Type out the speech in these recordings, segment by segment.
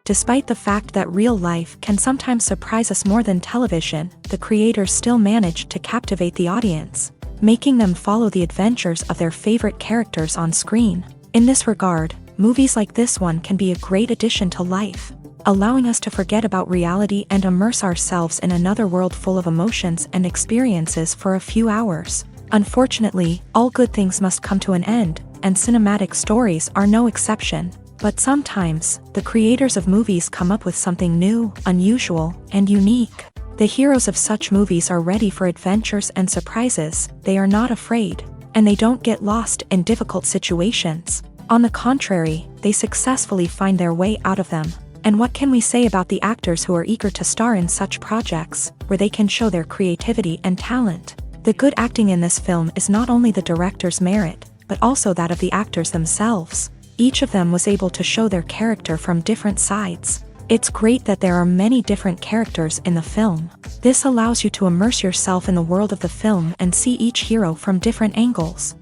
Despite the fact that real life can sometimes surprise us more than television, the creators still manage to captivate the audience, making them follow the adventures of their favorite characters on screen. In this regard, movies like this one can be a great addition to life, allowing us to forget about reality and immerse ourselves in another world full of emotions and experiences for a few hours. Unfortunately, all good things must come to an end, and cinematic stories are no exception. But sometimes, the creators of movies come up with something new, unusual, and unique. The heroes of such movies are ready for adventures and surprises, they are not afraid, and they don't get lost in difficult situations. On the contrary, they successfully find their way out of them. And what can we say about the actors who are eager to star in such projects, where they can show their creativity and talent? The good acting in this film is not only the director's merit, but also that of the actors themselves. Each of them was able to show their character from different sides. It's great that there are many different characters in the film. This allows you to immerse yourself in the world of the film and see each hero from different angles.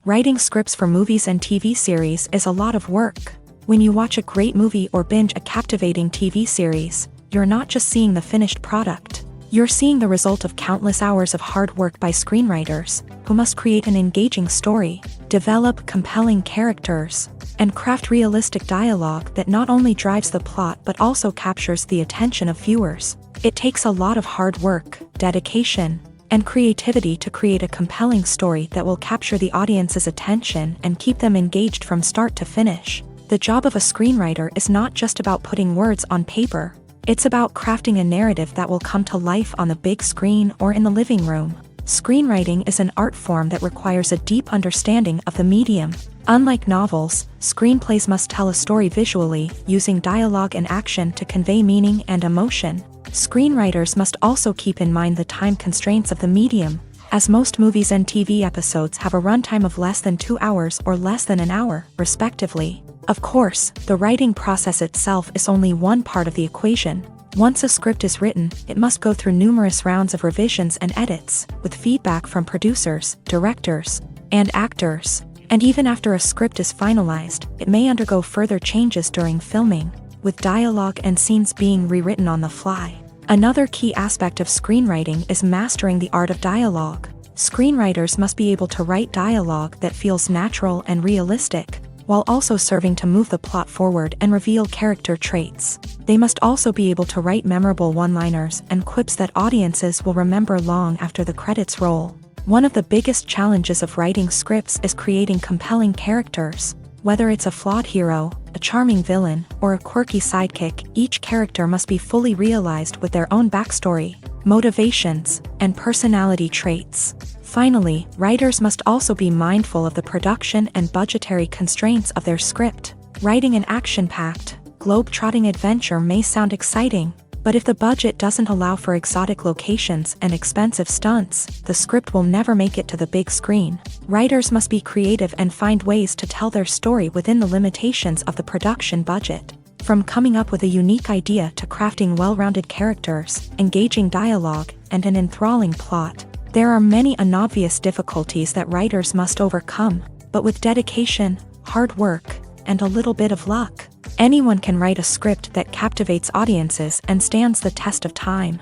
Writing scripts for movies and TV series is a lot of work. When you watch a great movie or binge a captivating TV series, you're not just seeing the finished product. You're seeing the result of countless hours of hard work by screenwriters, who must create an engaging story, develop compelling characters, and craft realistic dialogue that not only drives the plot but also captures the attention of viewers. It takes a lot of hard work, dedication, and creativity to create a compelling story that will capture the audience's attention and keep them engaged from start to finish. The job of a screenwriter is not just about putting words on paper. It's about crafting a narrative that will come to life on the big screen or in the living room. Screenwriting is an art form that requires a deep understanding of the medium. Unlike novels, screenplays must tell a story visually, using dialogue and action to convey meaning and emotion. Screenwriters must also keep in mind the time constraints of the medium, as most movies and TV episodes have a runtime of less than 2 hours or less than an hour, respectively. Of course, the writing process itself is only one part of the equation. Once a script is written, it must go through numerous rounds of revisions and edits, with feedback from producers, directors, and actors. And even after a script is finalized, it may undergo further changes during filming, with dialogue and scenes being rewritten on the fly. Another key aspect of screenwriting is mastering the art of dialogue. Screenwriters must be able to write dialogue that feels natural and realistic, while also serving to move the plot forward and reveal character traits. They must also be able to write memorable one-liners and quips that audiences will remember long after the credits roll. One of the biggest challenges of writing scripts is creating compelling characters. Whether it's a flawed hero, a charming villain, or a quirky sidekick, each character must be fully realized with their own backstory, motivations, and personality traits. Finally, writers must also be mindful of the production and budgetary constraints of their script. Writing an action-packed, globe-trotting adventure may sound exciting, but if the budget doesn't allow for exotic locations and expensive stunts, the script will never make it to the big screen. Writers must be creative and find ways to tell their story within the limitations of the production budget. From coming up with a unique idea to crafting well-rounded characters, engaging dialogue, and an enthralling plot, there are many unobvious difficulties that writers must overcome, but with dedication, hard work, and a little bit of luck, anyone can write a script that captivates audiences and stands the test of time.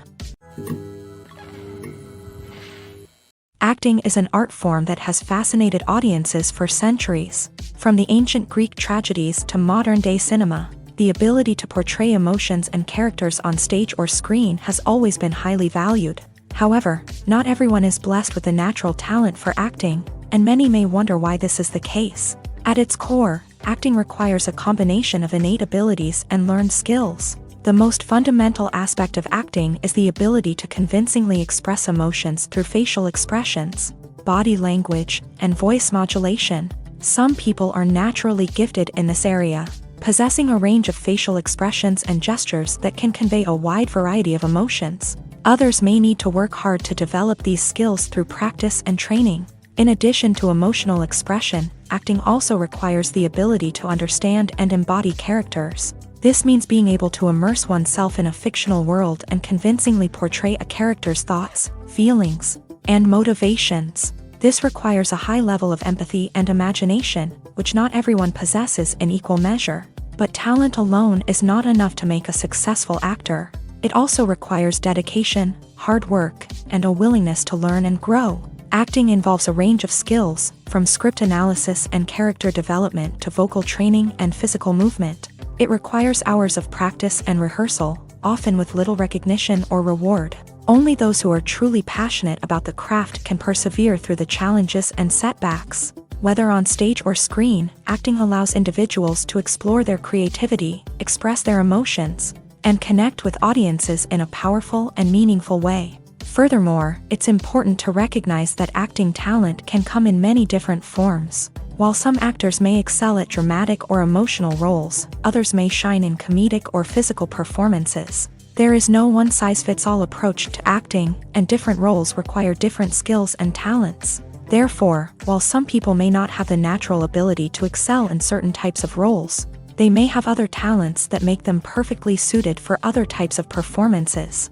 Acting is an art form that has fascinated audiences for centuries. From the ancient Greek tragedies to modern-day cinema, the ability to portray emotions and characters on stage or screen has always been highly valued. However, not everyone is blessed with the natural talent for acting, and many may wonder why this is the case. At its core, acting requires a combination of innate abilities and learned skills. The most fundamental aspect of acting is the ability to convincingly express emotions through facial expressions, body language, and voice modulation. Some people are naturally gifted in this area, possessing a range of facial expressions and gestures that can convey a wide variety of emotions. Others may need to work hard to develop these skills through practice and training. In addition to emotional expression, acting also requires the ability to understand and embody characters. This means being able to immerse oneself in a fictional world and convincingly portray a character's thoughts, feelings, and motivations. This requires a high level of empathy and imagination, which not everyone possesses in equal measure. But talent alone is not enough to make a successful actor. It also requires dedication, hard work, and a willingness to learn and grow. Acting involves a range of skills, from script analysis and character development to vocal training and physical movement. It requires hours of practice and rehearsal, often with little recognition or reward. Only those who are truly passionate about the craft can persevere through the challenges and setbacks. Whether on stage or screen, acting allows individuals to explore their creativity, express their emotions, and connect with audiences in a powerful and meaningful way. Furthermore, it's important to recognize that acting talent can come in many different forms. While some actors may excel at dramatic or emotional roles, others may shine in comedic or physical performances. There is no one-size-fits-all approach to acting, and different roles require different skills and talents. Therefore, while some people may not have the natural ability to excel in certain types of roles, they may have other talents that make them perfectly suited for other types of performances.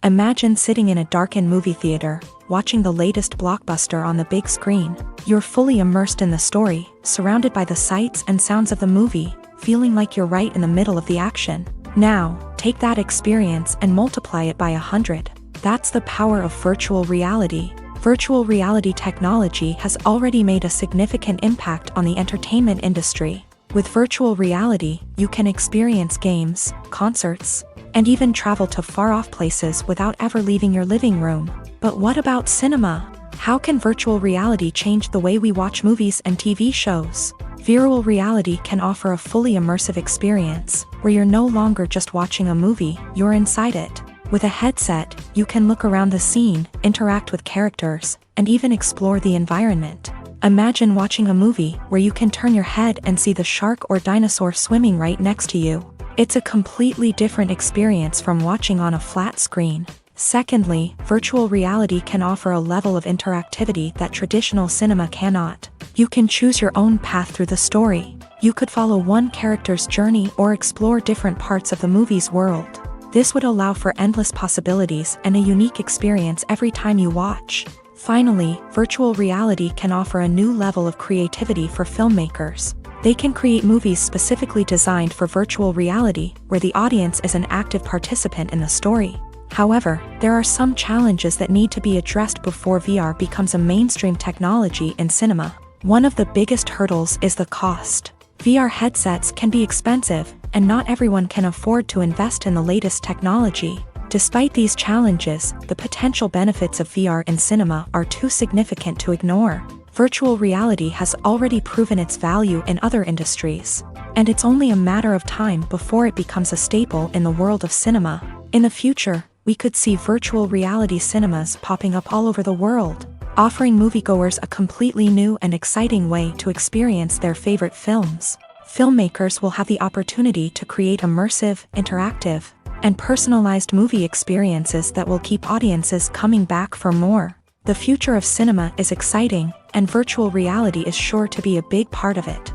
Imagine sitting in a darkened movie theater, watching the latest blockbuster on the big screen. You're fully immersed in the story, surrounded by the sights and sounds of the movie, feeling like you're right in the middle of the action. Now, take that experience and multiply it by 100. That's the power of virtual reality. Virtual reality technology has already made a significant impact on the entertainment industry. With virtual reality, you can experience games, concerts, and even travel to far-off places without ever leaving your living room. But what about cinema? How can virtual reality change the way we watch movies and TV shows? Virtual reality can offer a fully immersive experience, where you're no longer just watching a movie, you're inside it. With a headset, you can look around the scene, interact with characters, and even explore the environment. Imagine watching a movie where you can turn your head and see the shark or dinosaur swimming right next to you. It's a completely different experience from watching on a flat screen. Secondly, virtual reality can offer a level of interactivity that traditional cinema cannot. You can choose your own path through the story. You could follow one character's journey or explore different parts of the movie's world. This would allow for endless possibilities and a unique experience every time you watch. Finally, virtual reality can offer a new level of creativity for filmmakers. They can create movies specifically designed for virtual reality, where the audience is an active participant in the story. However, there are some challenges that need to be addressed before VR becomes a mainstream technology in cinema. One of the biggest hurdles is the cost. VR headsets can be expensive, and not everyone can afford to invest in the latest technology. Despite these challenges, the potential benefits of VR in cinema are too significant to ignore. Virtual reality has already proven its value in other industries, and it's only a matter of time before it becomes a staple in the world of cinema. In the future, we could see virtual reality cinemas popping up all over the world, offering moviegoers a completely new and exciting way to experience their favorite films. Filmmakers will have the opportunity to create immersive, interactive, and personalized movie experiences that will keep audiences coming back for more. The future of cinema is exciting, and virtual reality is sure to be a big part of it.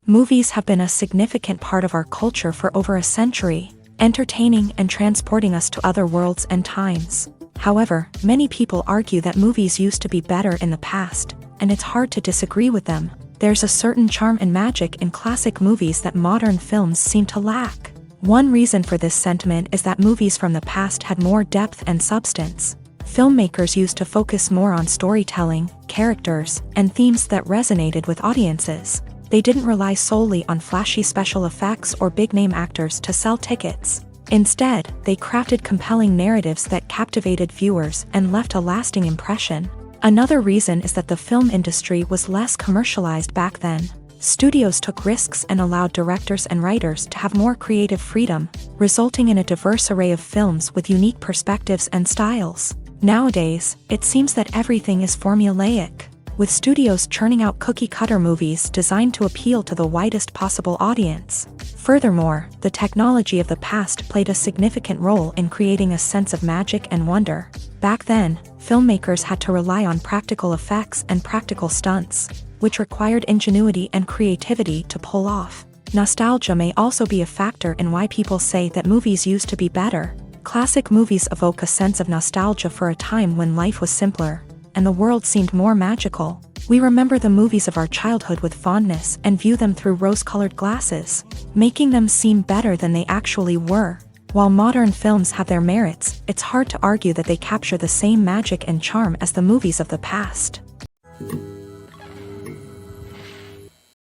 Movies have been a significant part of our culture for over a century, entertaining and transporting us to other worlds and times. However, many people argue that movies used to be better in the past, and it's hard to disagree with them. There's a certain charm and magic in classic movies that modern films seem to lack. One reason for this sentiment is that movies from the past had more depth and substance. Filmmakers used to focus more on storytelling, characters, and themes that resonated with audiences. They didn't rely solely on flashy special effects or big-name actors to sell tickets. Instead, they crafted compelling narratives that captivated viewers and left a lasting impression. Another reason is that the film industry was less commercialized back then. Studios took risks and allowed directors and writers to have more creative freedom, resulting in a diverse array of films with unique perspectives and styles. Nowadays, it seems that everything is formulaic, with studios churning out cookie-cutter movies designed to appeal to the widest possible audience. Furthermore, the technology of the past played a significant role in creating a sense of magic and wonder. Back then, filmmakers had to rely on practical effects and practical stunts, which required ingenuity and creativity to pull off. Nostalgia may also be a factor in why people say that movies used to be better. Classic movies evoke a sense of nostalgia for a time when life was simpler, and the world seemed more magical. We remember the movies of our childhood with fondness and view them through rose-colored glasses, making them seem better than they actually were. While modern films have their merits, it's hard to argue that they capture the same magic and charm as the movies of the past.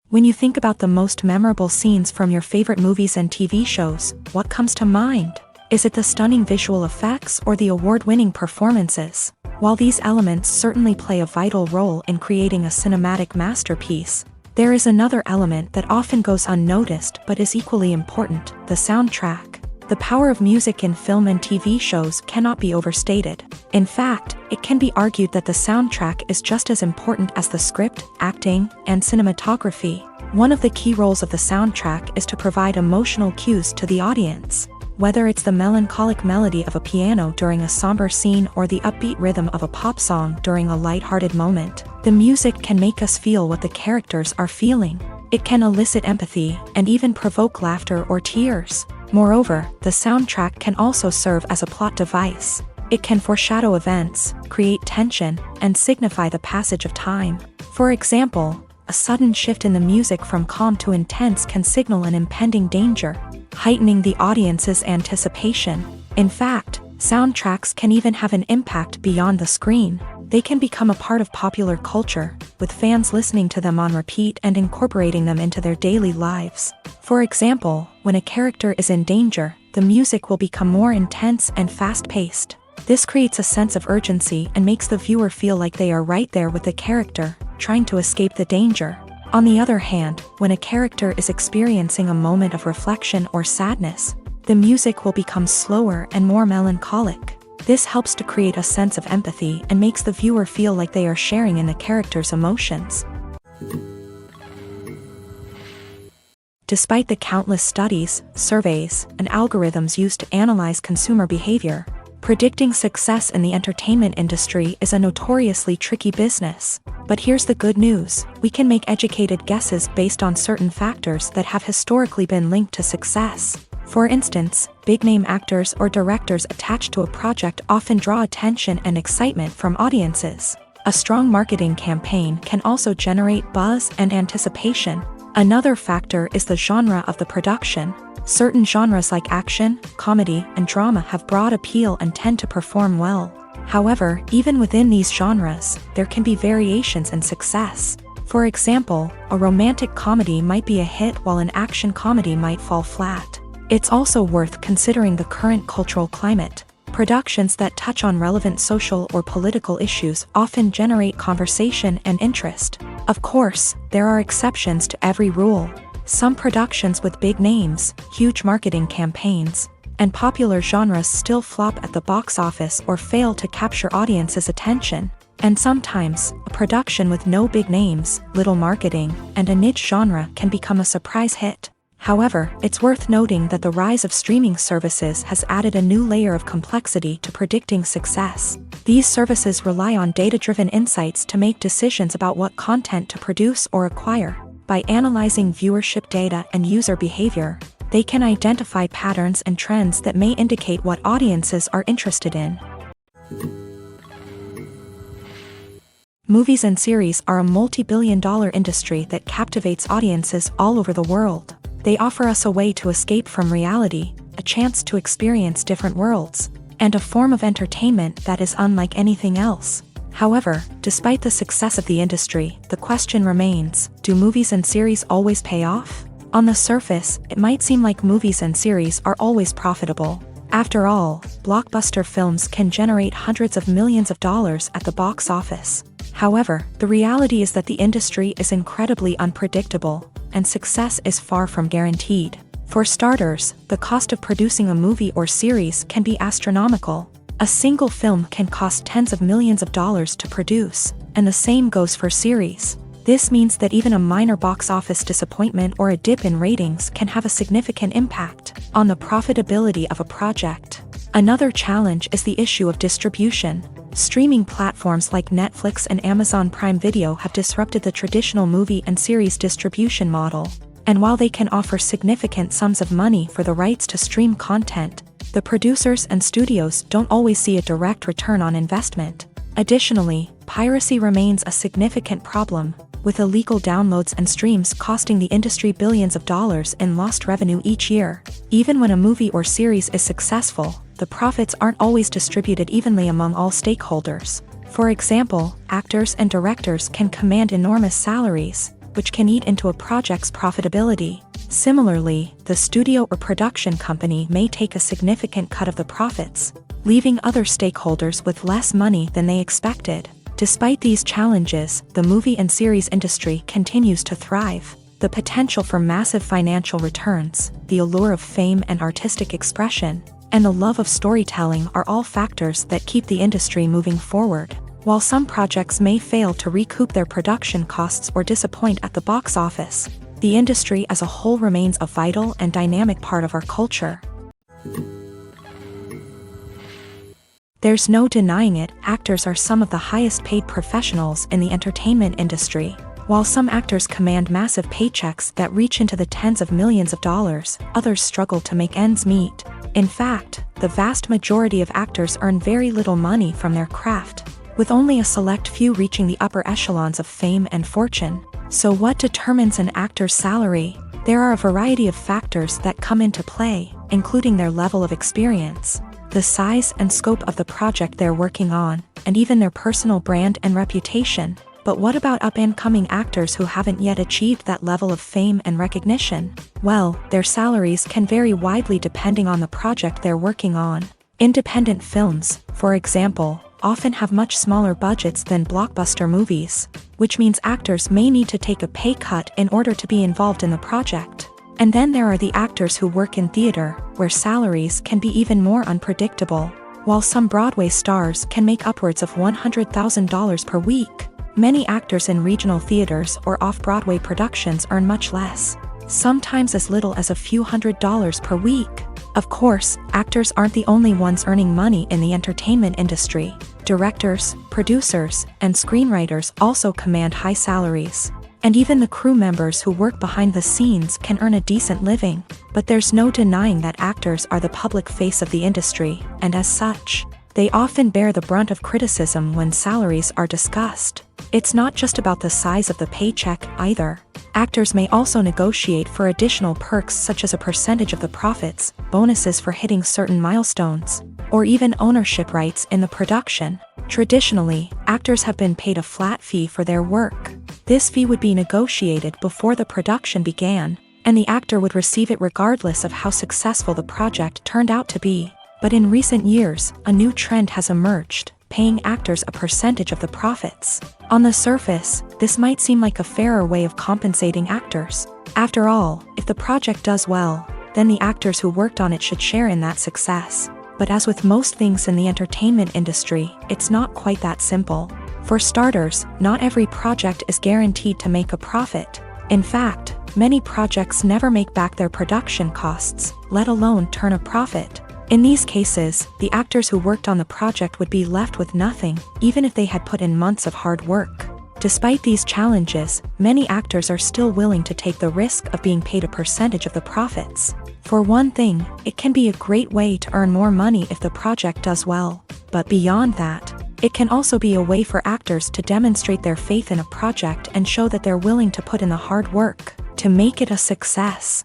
When you think about the most memorable scenes from your favorite movies and TV shows, what comes to mind? Is it the stunning visual effects or the award-winning performances? While these elements certainly play a vital role in creating a cinematic masterpiece, there is another element that often goes unnoticed but is equally important: the soundtrack. The power of music in film and TV shows cannot be overstated. In fact, it can be argued that the soundtrack is just as important as the script, acting, and cinematography. One of the key roles of the soundtrack is to provide emotional cues to the audience. Whether it's the melancholic melody of a piano during a somber scene or the upbeat rhythm of a pop song during a light-hearted moment, the music can make us feel what the characters are feeling. It can elicit empathy and even provoke laughter or tears. Moreover, the soundtrack can also serve as a plot device. It can foreshadow events, create tension, and signify the passage of time. For example, a sudden shift in the music from calm to intense can signal an impending danger, heightening the audience's anticipation. In fact, soundtracks can even have an impact beyond the screen. They can become a part of popular culture, with fans listening to them on repeat and incorporating them into their daily lives. For example, when a character is in danger, the music will become more intense and fast-paced. This creates a sense of urgency and makes the viewer feel like they are right there with the character, trying to escape the danger. On the other hand, when a character is experiencing a moment of reflection or sadness, the music will become slower and more melancholic. This helps to create a sense of empathy and makes the viewer feel like they are sharing in the character's emotions. Despite the countless studies, surveys, and algorithms used to analyze consumer behavior, predicting success in the entertainment industry is a notoriously tricky business. But here's the good news: we can make educated guesses based on certain factors that have historically been linked to success. For instance, big-name actors or directors attached to a project often draw attention and excitement from audiences. A strong marketing campaign can also generate buzz and anticipation. Another factor is the genre of the production. Certain genres like action, comedy, and drama have broad appeal and tend to perform well. However, even within these genres, there can be variations in success. For example, a romantic comedy might be a hit while an action comedy might fall flat. It's also worth considering the current cultural climate. Productions that touch on relevant social or political issues often generate conversation and interest. Of course, there are exceptions to every rule. Some productions with big names, huge marketing campaigns, and popular genres still flop at the box office or fail to capture audiences' attention. And sometimes, a production with no big names, little marketing, and a niche genre can become a surprise hit. However, it's worth noting that the rise of streaming services has added a new layer of complexity to predicting success. These services rely on data-driven insights to make decisions about what content to produce or acquire. By analyzing viewership data and user behavior, they can identify patterns and trends that may indicate what audiences are interested in. Movies and series are a multi-billion-dollar industry that captivates audiences all over the world. They offer us a way to escape from reality, a chance to experience different worlds, and a form of entertainment that is unlike anything else. However, despite the success of the industry, the question remains: do movies and series always pay off? On the surface, it might seem like movies and series are always profitable. After all, blockbuster films can generate hundreds of millions of dollars at the box office. However, the reality is that the industry is incredibly unpredictable, and success is far from guaranteed. For starters, the cost of producing a movie or series can be astronomical. A single film can cost tens of millions of dollars to produce, and the same goes for series. This means that even a minor box office disappointment or a dip in ratings can have a significant impact on the profitability of a project. Another challenge is the issue of distribution. Streaming platforms like Netflix and Amazon Prime Video have disrupted the traditional movie and series distribution model. And while they can offer significant sums of money for the rights to stream content, The producers and studios don't always see a direct return on investment. Additionally, piracy remains a significant problem, with illegal downloads and streams costing the industry billions of dollars in lost revenue each year. Even when a movie or series is successful, the profits aren't always distributed evenly among all stakeholders. For example, actors and directors can command enormous salaries, which can eat into a project's profitability. Similarly, the studio or production company may take a significant cut of the profits, leaving other stakeholders with less money than they expected. Despite these challenges, the movie and series industry continues to thrive. The potential for massive financial returns, the allure of fame and artistic expression, and the love of storytelling are all factors that keep the industry moving forward. While some projects may fail to recoup their production costs or disappoint at the box office, the industry as a whole remains a vital and dynamic part of our culture. There's no denying it, actors are some of the highest paid professionals in the entertainment industry. While some actors command massive paychecks that reach into the tens of millions of dollars, others struggle to make ends meet. In fact, the vast majority of actors earn very little money from their craft, with only a select few reaching the upper echelons of fame and fortune. So what determines an actor's salary? There are a variety of factors that come into play, including their level of experience, the size and scope of the project they're working on, and even their personal brand and reputation. But what about up-and-coming actors who haven't yet achieved that level of fame and recognition? Well, their salaries can vary widely depending on the project they're working on. Independent films, for example, often have much smaller budgets than blockbuster movies, which means actors may need to take a pay cut in order to be involved in the project. And then there are the actors who work in theater, where salaries can be even more unpredictable. While some Broadway stars can make upwards of $100,000 per week, many actors in regional theaters or off-Broadway productions earn much less, sometimes as little as a few $100s per week. Of course, actors aren't the only ones earning money in the entertainment industry. Directors, producers, and screenwriters also command high salaries. And even the crew members who work behind the scenes can earn a decent living. But there's no denying that actors are the public face of the industry, and as such, they often bear the brunt of criticism when salaries are discussed. It's not just about the size of the paycheck, either. Actors may also negotiate for additional perks such as a percentage of the profits, bonuses for hitting certain milestones, or even ownership rights in the production. Traditionally, actors have been paid a flat fee for their work. This fee would be negotiated before the production began, and the actor would receive it regardless of how successful the project turned out to be. But in recent years, a new trend has emerged, paying actors a percentage of the profits. On the surface, this might seem like a fairer way of compensating actors. After all, if the project does well, then the actors who worked on it should share in that success. But as with most things in the entertainment industry, it's not quite that simple. For starters, not every project is guaranteed to make a profit. In fact, many projects never make back their production costs, let alone turn a profit. In these cases, the actors who worked on the project would be left with nothing, even if they had put in months of hard work. Despite these challenges, many actors are still willing to take the risk of being paid a percentage of the profits. For one thing, it can be a great way to earn more money if the project does well. But beyond that, it can also be a way for actors to demonstrate their faith in a project and show that they're willing to put in the hard work to make it a success.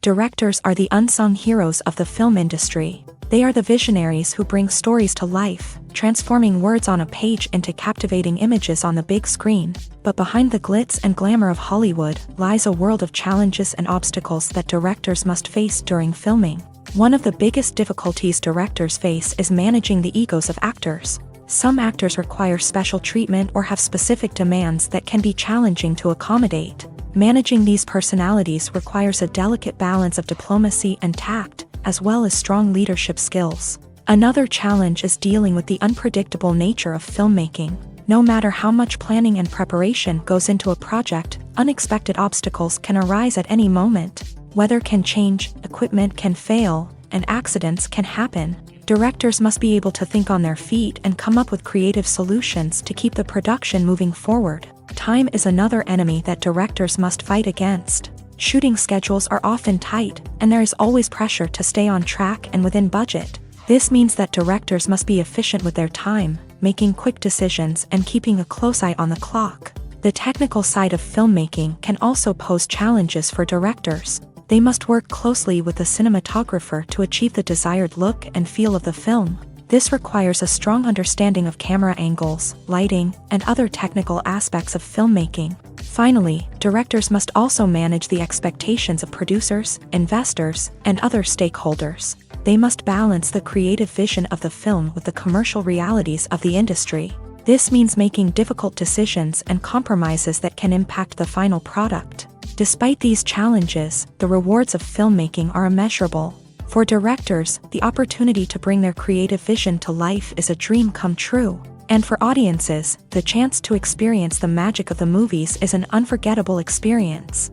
Directors are the unsung heroes of the film industry. They are the visionaries who bring stories to life, transforming words on a page into captivating images on the big screen. But behind the glitz and glamour of Hollywood lies a world of challenges and obstacles that directors must face during filming. One of the biggest difficulties directors face is managing the egos of actors. Some actors require special treatment or have specific demands that can be challenging to accommodate. Managing these personalities requires a delicate balance of diplomacy and tact, as well as strong leadership skills. Another challenge is dealing with the unpredictable nature of filmmaking. No matter how much planning and preparation goes into a project, unexpected obstacles can arise at any moment. Weather can change, equipment can fail, and accidents can happen. Directors must be able to think on their feet and come up with creative solutions to keep the production moving forward. Time is another enemy that directors must fight against. Shooting schedules are often tight, and there is always pressure to stay on track and within budget. This means that directors must be efficient with their time, making quick decisions and keeping a close eye on the clock. The technical side of filmmaking can also pose challenges for directors. They must work closely with the cinematographer to achieve the desired look and feel of the film. This requires a strong understanding of camera angles, lighting, and other technical aspects of filmmaking. Finally, directors must also manage the expectations of producers, investors, and other stakeholders. They must balance the creative vision of the film with the commercial realities of the industry. This means making difficult decisions and compromises that can impact the final product. Despite these challenges, the rewards of filmmaking are immeasurable. For directors, the opportunity to bring their creative vision to life is a dream come true. And for audiences, the chance to experience the magic of the movies is an unforgettable experience.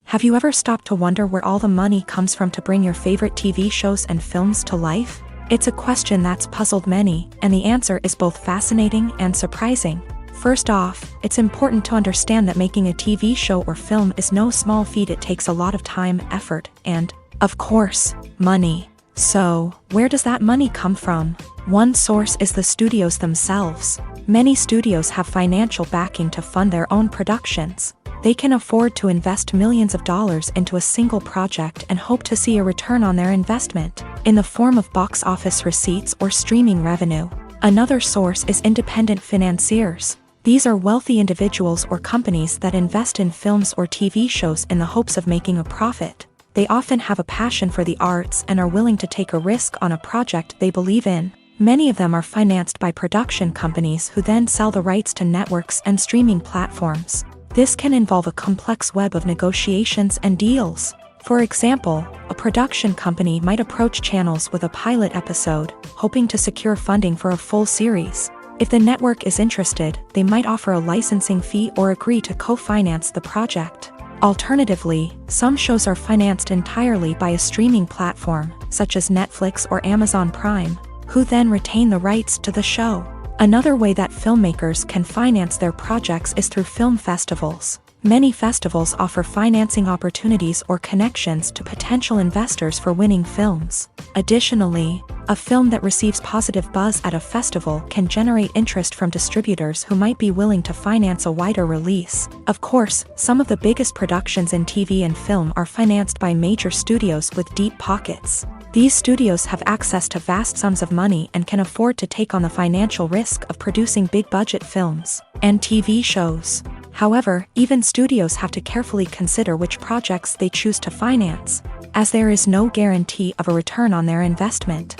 Have you ever stopped to wonder where all the money comes from to bring your favorite TV shows and films to life? It's a question that's puzzled many, and the answer is both fascinating and surprising. First off, it's important to understand that making a TV show or film is no small feat. It takes a lot of time, effort, and, of course, money. So, where does that money come from? One source is the studios themselves. Many studios have financial backing to fund their own productions. They can afford to invest millions of dollars into a single project and hope to see a return on their investment, in the form of box office receipts or streaming revenue. Another source is independent financiers. These are wealthy individuals or companies that invest in films or TV shows in the hopes of making a profit. They often have a passion for the arts and are willing to take a risk on a project they believe in. Many of them are financed by production companies who then sell the rights to networks and streaming platforms. This can involve a complex web of negotiations and deals. For example, a production company might approach channels with a pilot episode, hoping to secure funding for a full series. If the network is interested, they might offer a licensing fee or agree to co-finance the project. Alternatively, some shows are financed entirely by a streaming platform, such as Netflix or Amazon Prime, who then retain the rights to the show. Another way that filmmakers can finance their projects is through film festivals. Many festivals offer financing opportunities or connections to potential investors for winning films. Additionally, a film that receives positive buzz at a festival can generate interest from distributors who might be willing to finance a wider release. Of course, some of the biggest productions in TV and film are financed by major studios with deep pockets. These studios have access to vast sums of money and can afford to take on the financial risk of producing big-budget films and TV shows. However, even studios have to carefully consider which projects they choose to finance, as there is no guarantee of a return on their investment.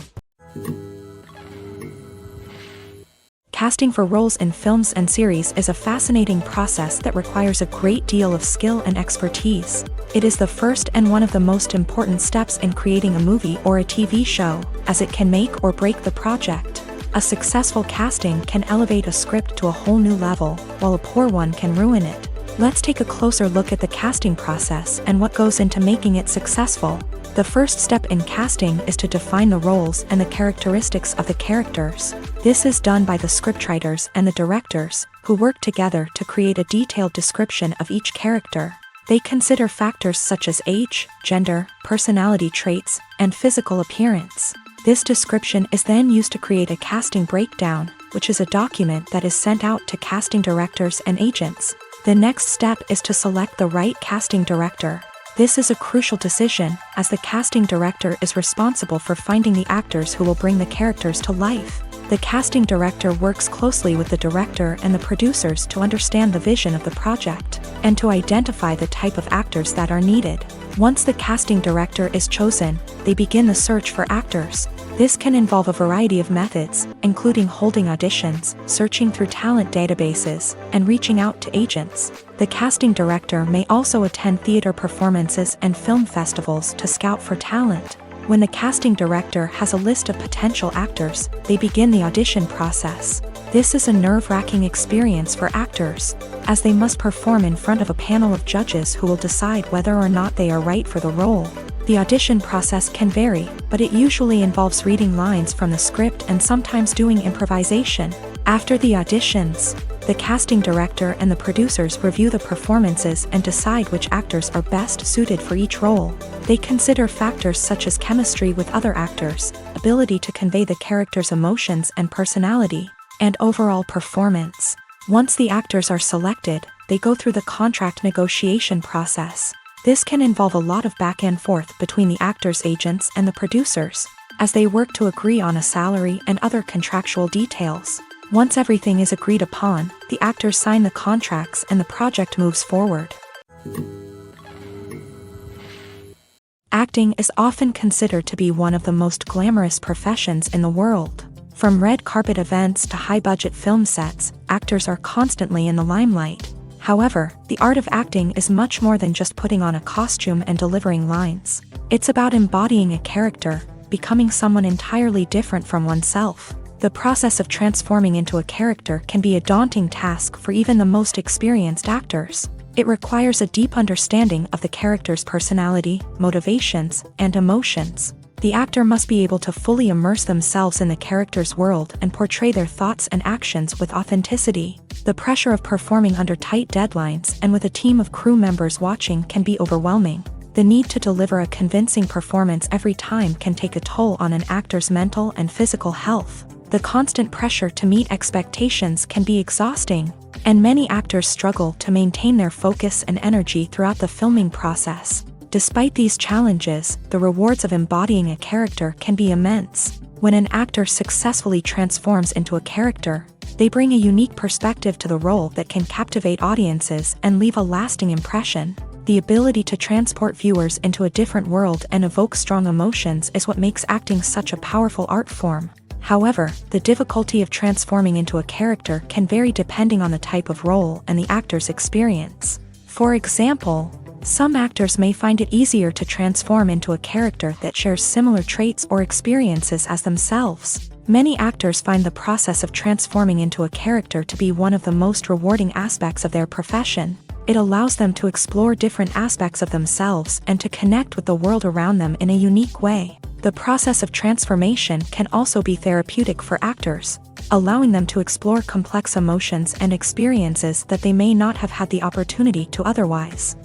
Casting for roles in films and series is a fascinating process that requires a great deal of skill and expertise. It is the first and one of the most important steps in creating a movie or a TV show, as it can make or break the project. A successful casting can elevate a script to a whole new level, while a poor one can ruin it. Let's take a closer look at the casting process and what goes into making it successful. The first step in casting is to define the roles and the characteristics of the characters. This is done by the scriptwriters and the directors, who work together to create a detailed description of each character. They consider factors such as age, gender, personality traits, and physical appearance. This description is then used to create a casting breakdown, which is a document that is sent out to casting directors and agents. The next step is to select the right casting director. This is a crucial decision, as the casting director is responsible for finding the actors who will bring the characters to life. The casting director works closely with the director and the producers to understand the vision of the project, and to identify the type of actors that are needed. Once the casting director is chosen, they begin the search for actors. This can involve a variety of methods, including holding auditions, searching through talent databases, and reaching out to agents. The casting director may also attend theater performances and film festivals to scout for talent. When the casting director has a list of potential actors, they begin the audition process. This is a nerve-wracking experience for actors, as they must perform in front of a panel of judges who will decide whether or not they are right for the role. The audition process can vary, but it usually involves reading lines from the script and sometimes doing improvisation. After the auditions, The casting director and the producers review the performances and decide which actors are best suited for each role. They consider factors such as chemistry with other actors, ability to convey the character's emotions and personality, and overall performance. Once the actors are selected, they go through the contract negotiation process. This can involve a lot of back and forth between the actors' agents and the producers, as they work to agree on a salary and other contractual details. Once everything is agreed upon, the actors sign the contracts and the project moves forward. Acting is often considered to be one of the most glamorous professions in the world. From red carpet events to high-budget film sets, actors are constantly in the limelight. However, the art of acting is much more than just putting on a costume and delivering lines. It's about embodying a character, becoming someone entirely different from oneself. The process of transforming into a character can be a daunting task for even the most experienced actors. It requires a deep understanding of the character's personality, motivations, and emotions. The actor must be able to fully immerse themselves in the character's world and portray their thoughts and actions with authenticity. The pressure of performing under tight deadlines and with a team of crew members watching can be overwhelming. The need to deliver a convincing performance every time can take a toll on an actor's mental and physical health. The constant pressure to meet expectations can be exhausting, and many actors struggle to maintain their focus and energy throughout the filming process. Despite these challenges, the rewards of embodying a character can be immense. When an actor successfully transforms into a character, they bring a unique perspective to the role that can captivate audiences and leave a lasting impression. The ability to transport viewers into a different world and evoke strong emotions is what makes acting such a powerful art form. However, the difficulty of transforming into a character can vary depending on the type of role and the actor's experience. For example, some actors may find it easier to transform into a character that shares similar traits or experiences as themselves. Many actors find the process of transforming into a character to be one of the most rewarding aspects of their profession. It allows them to explore different aspects of themselves and to connect with the world around them in a unique way. The process of transformation can also be therapeutic for actors, allowing them to explore complex emotions and experiences that they may not have had the opportunity to otherwise.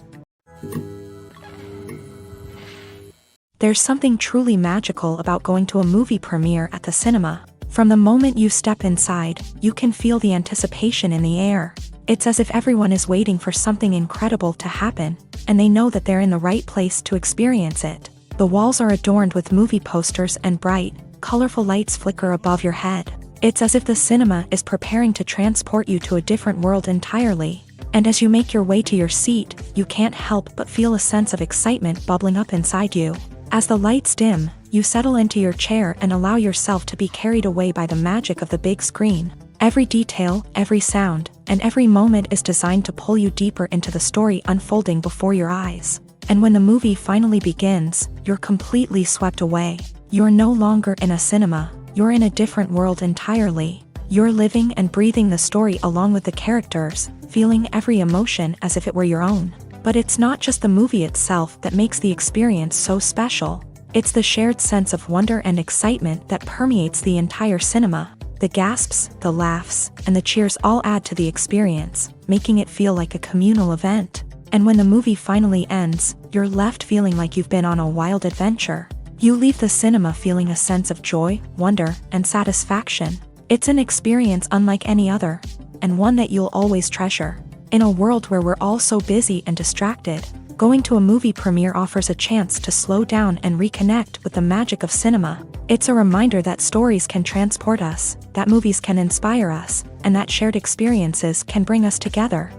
There's something truly magical about going to a movie premiere at the cinema. From the moment you step inside, you can feel the anticipation in the air. It's as if everyone is waiting for something incredible to happen, and they know that they're in the right place to experience it. The walls are adorned with movie posters and bright, colorful lights flicker above your head. It's as if the cinema is preparing to transport you to a different world entirely. And as you make your way to your seat, you can't help but feel a sense of excitement bubbling up inside you. As the lights dim, you settle into your chair and allow yourself to be carried away by the magic of the big screen. Every detail, every sound, and every moment is designed to pull you deeper into the story unfolding before your eyes. And when the movie finally begins, you're completely swept away. You're no longer in a cinema, you're in a different world entirely. You're living and breathing the story along with the characters, feeling every emotion as if it were your own. But it's not just the movie itself that makes the experience so special. It's the shared sense of wonder and excitement that permeates the entire cinema. The gasps, the laughs, and the cheers all add to the experience, making it feel like a communal event. And when the movie finally ends, you're left feeling like you've been on a wild adventure. You leave the cinema feeling a sense of joy, wonder, and satisfaction. It's an experience unlike any other, and one that you'll always treasure. In a world where we're all so busy and distracted, going to a movie premiere offers a chance to slow down and reconnect with the magic of cinema. It's a reminder that stories can transport us, that movies can inspire us, and that shared experiences can bring us together.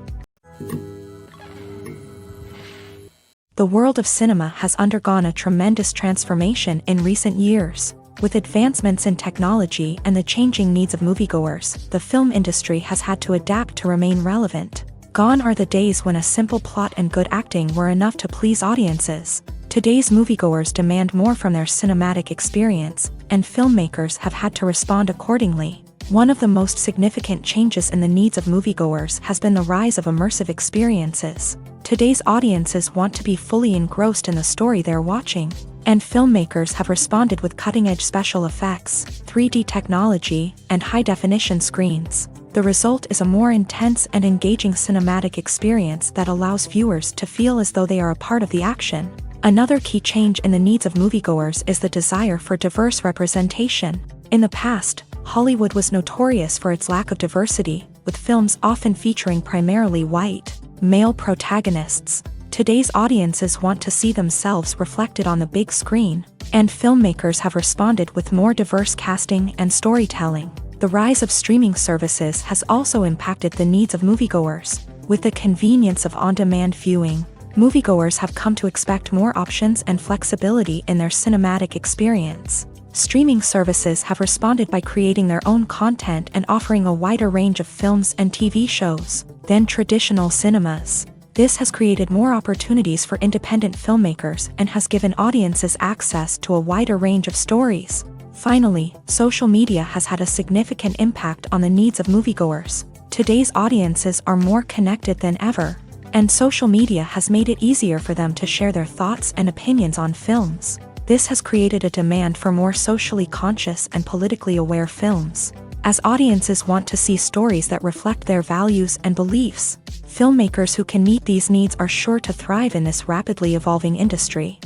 The world of cinema has undergone a tremendous transformation in recent years. With advancements in technology and the changing needs of moviegoers, the film industry has had to adapt to remain relevant. Gone are the days when a simple plot and good acting were enough to please audiences. Today's moviegoers demand more from their cinematic experience, and filmmakers have had to respond accordingly. One of the most significant changes in the needs of moviegoers has been the rise of immersive experiences. Today's audiences want to be fully engrossed in the story they're watching, and filmmakers have responded with cutting-edge special effects, 3D technology, and high-definition screens. The result is a more intense and engaging cinematic experience that allows viewers to feel as though they are a part of the action. Another key change in the needs of moviegoers is the desire for diverse representation. In the past, Hollywood was notorious for its lack of diversity, with films often featuring primarily white, male protagonists. Today's audiences want to see themselves reflected on the big screen, and filmmakers have responded with more diverse casting and storytelling. The rise of streaming services has also impacted the needs of moviegoers. With the convenience of on-demand viewing, moviegoers have come to expect more options and flexibility in their cinematic experience. Streaming services have responded by creating their own content and offering a wider range of films and TV shows than traditional cinemas. This has created more opportunities for independent filmmakers and has given audiences access to a wider range of stories. Finally, social media has had a significant impact on the needs of moviegoers. Today's audiences are more connected than ever, and social media has made it easier for them to share their thoughts and opinions on films. This has created a demand for more socially conscious and politically aware films. As audiences want to see stories that reflect their values and beliefs, filmmakers who can meet these needs are sure to thrive in this rapidly evolving industry.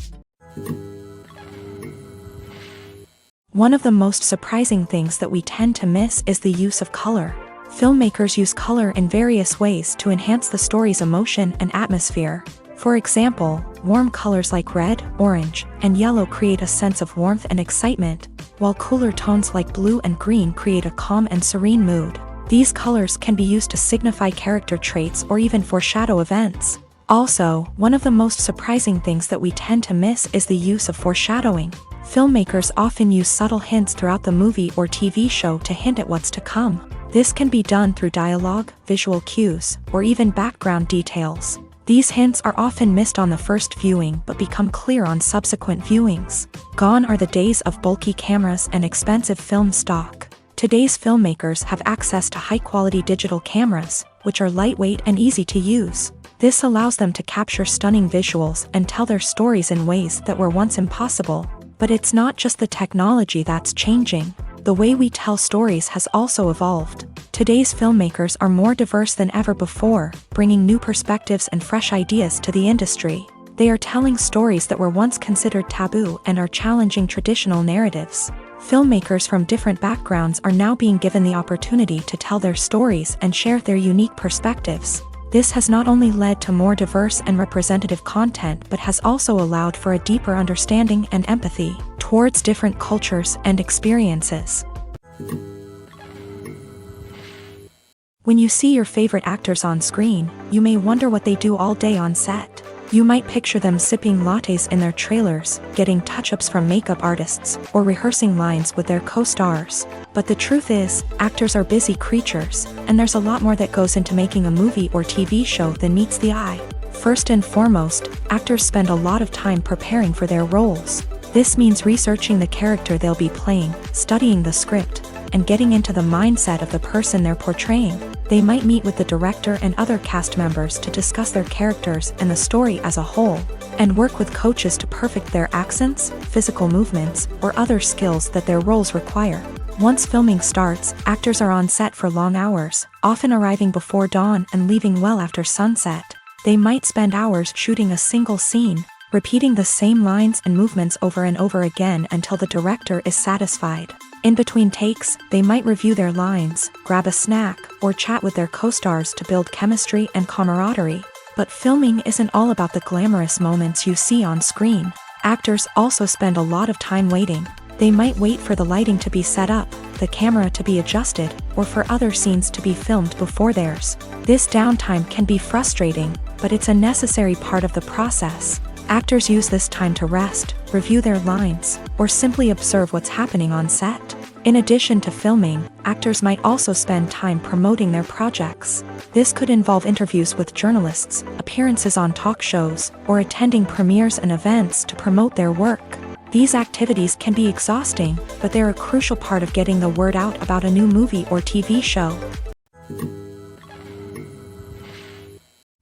One of the most surprising things that we tend to miss is the use of color. Filmmakers use color in various ways to enhance the story's emotion and atmosphere. For example, warm colors like red, orange, and yellow create a sense of warmth and excitement, while cooler tones like blue and green create a calm and serene mood. These colors can be used to signify character traits or even foreshadow events. Also, one of the most surprising things that we tend to miss is the use of foreshadowing. Filmmakers often use subtle hints throughout the movie or TV show to hint at what's to come. This can be done through dialogue, visual cues, or even background details. These hints are often missed on the first viewing but become clear on subsequent viewings. Gone are the days of bulky cameras and expensive film stock. Today's filmmakers have access to high-quality digital cameras, which are lightweight and easy to use. This allows them to capture stunning visuals and tell their stories in ways that were once impossible. But it's not just the technology that's changing. The way we tell stories has also evolved. Today's filmmakers are more diverse than ever before, bringing new perspectives and fresh ideas to the industry. They are telling stories that were once considered taboo and are challenging traditional narratives. Filmmakers from different backgrounds are now being given the opportunity to tell their stories and share their unique perspectives. This has not only led to more diverse and representative content but has also allowed for a deeper understanding and empathy towards different cultures and experiences. When you see your favorite actors on screen, you may wonder what they do all day on set. You might picture them sipping lattes in their trailers, getting touch-ups from makeup artists, or rehearsing lines with their co-stars. But the truth is, actors are busy creatures, and there's a lot more that goes into making a movie or TV show than meets the eye. First and foremost, actors spend a lot of time preparing for their roles. This means researching the character they'll be playing, studying the script, and getting into the mindset of the person they're portraying. They might meet with the director and other cast members to discuss their characters and the story as a whole, and work with coaches to perfect their accents, physical movements, or other skills that their roles require. Once filming starts, actors are on set for long hours, often arriving before dawn and leaving well after sunset. They might spend hours shooting a single scene, repeating the same lines and movements over and over again until the director is satisfied. In between takes, they might review their lines, grab a snack, or chat with their co-stars to build chemistry and camaraderie. But filming isn't all about the glamorous moments you see on screen. Actors also spend a lot of time waiting. They might wait for the lighting to be set up, the camera to be adjusted, or for other scenes to be filmed before theirs. This downtime can be frustrating, but it's a necessary part of the process. Actors use this time to rest, review their lines, or simply observe what's happening on set. In addition to filming, actors might also spend time promoting their projects. This could involve interviews with journalists, appearances on talk shows, or attending premieres and events to promote their work. These activities can be exhausting, but they're a crucial part of getting the word out about a new movie or TV show.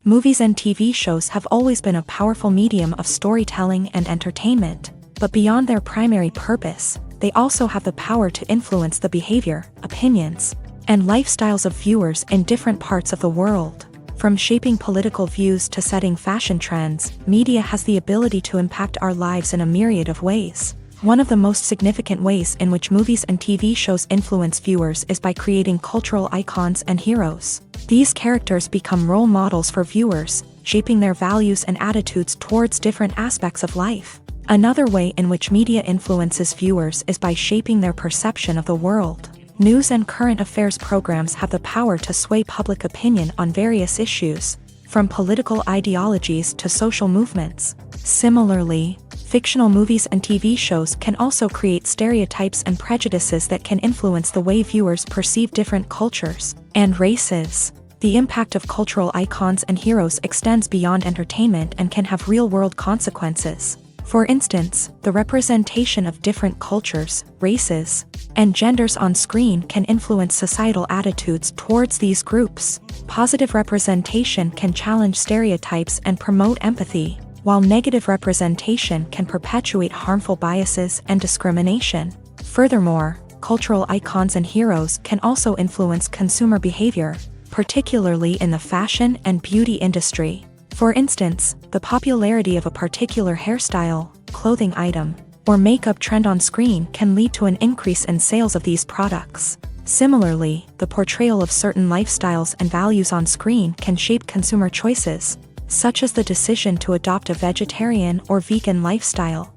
Movies and TV shows have always been a powerful medium of storytelling and entertainment, but beyond their primary purpose, they also have the power to influence the behavior, opinions, and lifestyles of viewers in different parts of the world. From shaping political views to setting fashion trends, media has the ability to impact our lives in a myriad of ways. One of the most significant ways in which movies and TV shows influence viewers is by creating cultural icons and heroes. These characters become role models for viewers, shaping their values and attitudes towards different aspects of life. Another way in which media influences viewers is by shaping their perception of the world. News and current affairs programs have the power to sway public opinion on various issues, from political ideologies to social movements. Similarly, fictional movies and TV shows can also create stereotypes and prejudices that can influence the way viewers perceive different cultures and races. The impact of cultural icons and heroes extends beyond entertainment and can have real-world consequences. For instance, the representation of different cultures, races, and genders on screen can influence societal attitudes towards these groups. Positive representation can challenge stereotypes and promote empathy, while negative representation can perpetuate harmful biases and discrimination. Furthermore, cultural icons and heroes can also influence consumer behavior, particularly in the fashion and beauty industry. For instance, the popularity of a particular hairstyle, clothing item, or makeup trend on screen can lead to an increase in sales of these products. Similarly, the portrayal of certain lifestyles and values on screen can shape consumer choices, such as the decision to adopt a vegetarian or vegan lifestyle.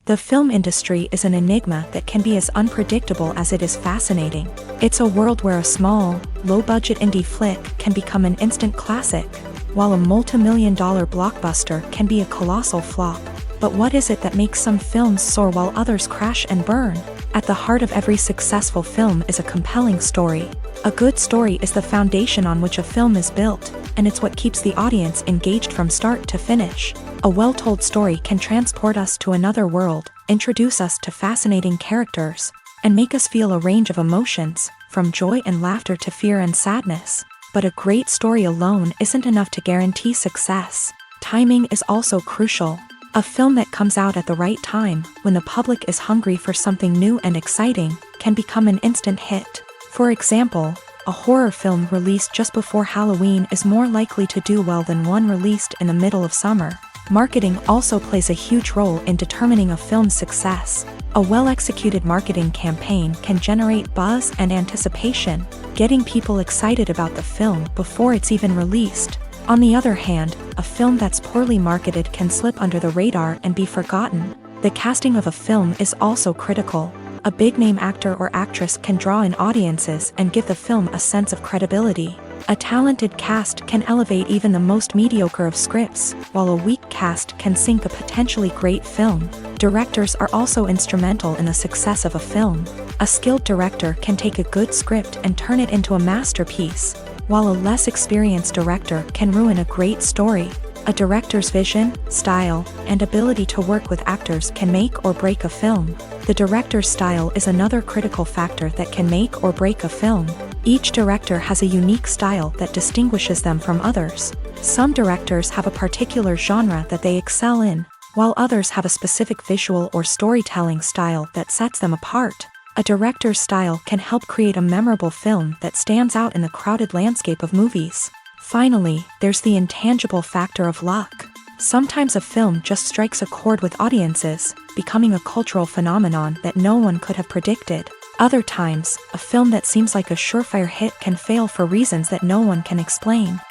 The film industry is an enigma that can be as unpredictable as it is fascinating. It's a world where a small, low-budget indie flick can become an instant classic, while a multi-million-dollar blockbuster can be a colossal flop. But what is it that makes some films soar while others crash and burn? At the heart of every successful film is a compelling story. A good story is the foundation on which a film is built, and it's what keeps the audience engaged from start to finish. A well-told story can transport us to another world, introduce us to fascinating characters, and make us feel a range of emotions, from joy and laughter to fear and sadness. But a great story alone isn't enough to guarantee success. Timing is also crucial. A film that comes out at the right time, when the public is hungry for something new and exciting, can become an instant hit. For example, a horror film released just before Halloween is more likely to do well than one released in the middle of summer. Marketing also plays a huge role in determining a film's success. A well-executed marketing campaign can generate buzz and anticipation, getting people excited about the film before it's even released. On the other hand, a film that's poorly marketed can slip under the radar and be forgotten. The casting of a film is also critical. A big-name actor or actress can draw in audiences and give the film a sense of credibility. A talented cast can elevate even the most mediocre of scripts, while a weak cast can sink a potentially great film. Directors are also instrumental in the success of a film. A skilled director can take a good script and turn it into a masterpiece, while a less experienced director can ruin a great story. A director's vision, style, and ability to work with actors can make or break a film. The director's style is another critical factor that can make or break a film. Each director has a unique style that distinguishes them from others. Some directors have a particular genre that they excel in, while others have a specific visual or storytelling style that sets them apart. A director's style can help create a memorable film that stands out in the crowded landscape of movies. Finally, there's the intangible factor of luck. Sometimes a film just strikes a chord with audiences, becoming a cultural phenomenon that no one could have predicted. Other times, a film that seems like a surefire hit can fail for reasons that no one can explain.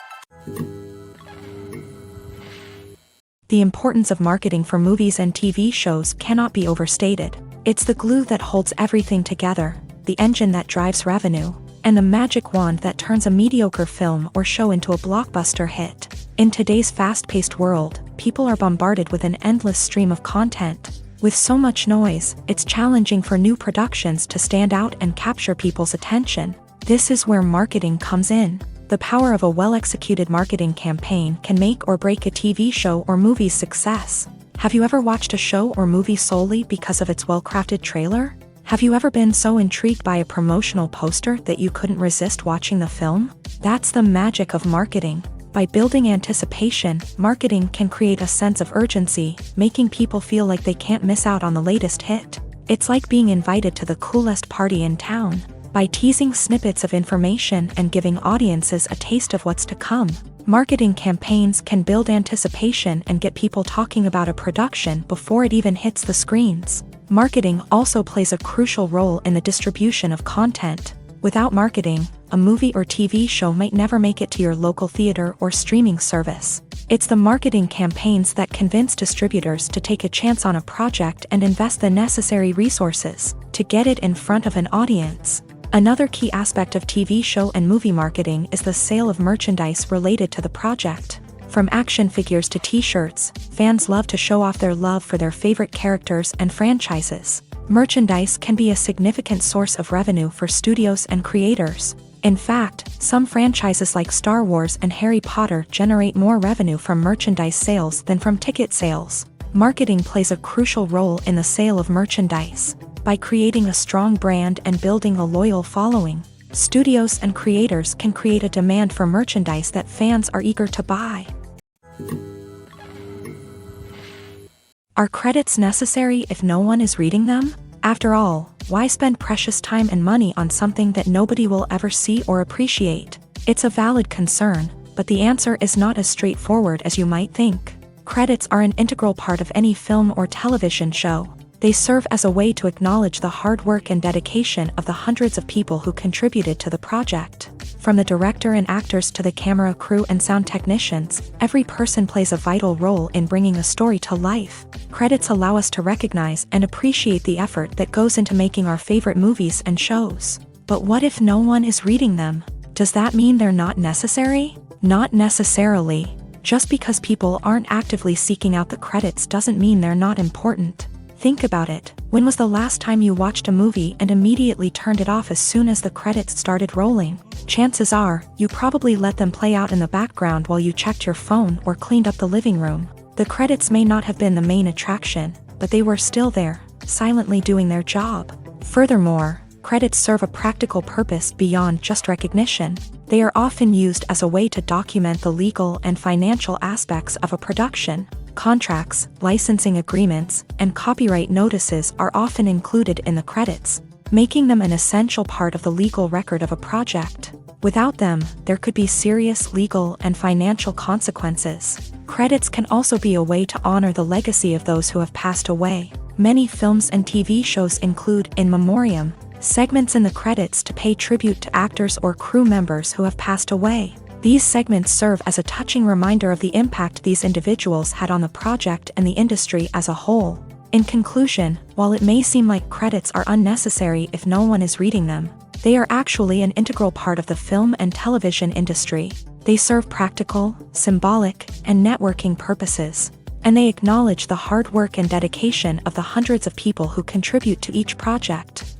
The importance of marketing for movies and TV shows cannot be overstated. It's the glue that holds everything together, the engine that drives revenue, and the magic wand that turns a mediocre film or show into a blockbuster hit. In today's fast-paced world, people are bombarded with an endless stream of content. With so much noise, it's challenging for new productions to stand out and capture people's attention. This is where marketing comes in. The power of a well-executed marketing campaign can make or break a TV show or movie's success. Have you ever watched a show or movie solely because of its well-crafted trailer? Have you ever been so intrigued by a promotional poster that you couldn't resist watching the film? That's the magic of marketing. By building anticipation, marketing can create a sense of urgency, making people feel like they can't miss out on the latest hit. It's like being invited to the coolest party in town. By teasing snippets of information and giving audiences a taste of what's to come, marketing campaigns can build anticipation and get people talking about a production before it even hits the screens. Marketing also plays a crucial role in the distribution of content. Without marketing, a movie or TV show might never make it to your local theater or streaming service. It's the marketing campaigns that convince distributors to take a chance on a project and invest the necessary resources to get it in front of an audience. Another key aspect of TV show and movie marketing is the sale of merchandise related to the project. From action figures to t-shirts, fans love to show off their love for their favorite characters and franchises. Merchandise can be a significant source of revenue for studios and creators. In fact, some franchises like Star Wars and Harry Potter generate more revenue from merchandise sales than from ticket sales. Marketing plays a crucial role in the sale of merchandise. By creating a strong brand and building a loyal following, studios and creators can create a demand for merchandise that fans are eager to buy. Are credits necessary if no one is reading them? After all, why spend precious time and money on something that nobody will ever see or appreciate? It's a valid concern, but the answer is not as straightforward as you might think. Credits are an integral part of any film or television show. They serve as a way to acknowledge the hard work and dedication of the hundreds of people who contributed to the project. From the director and actors to the camera crew and sound technicians, every person plays a vital role in bringing a story to life. Credits allow us to recognize and appreciate the effort that goes into making our favorite movies and shows. But what if no one is reading them? Does that mean they're not necessary? Not necessarily. Just because people aren't actively seeking out the credits doesn't mean they're not important. Think about it. When was the last time you watched a movie and immediately turned it off as soon as the credits started rolling? Chances are, you probably let them play out in the background while you checked your phone or cleaned up the living room. The credits may not have been the main attraction, but they were still there, silently doing their job. Furthermore, credits serve a practical purpose beyond just recognition. They are often used as a way to document the legal and financial aspects of a production. Contracts, licensing agreements, and copyright notices are often included in the credits, making them an essential part of the legal record of a project. Without them, there could be serious legal and financial consequences. Credits can also be a way to honor the legacy of those who have passed away. Many films and TV shows include in memoriam segments in the credits to pay tribute to actors or crew members who have passed away. These segments serve as a touching reminder of the impact these individuals had on the project and the industry as a whole. In conclusion, while it may seem like credits are unnecessary if no one is reading them, they are actually an integral part of the film and television industry. They serve practical, symbolic, and networking purposes, and they acknowledge the hard work and dedication of the hundreds of people who contribute to each project.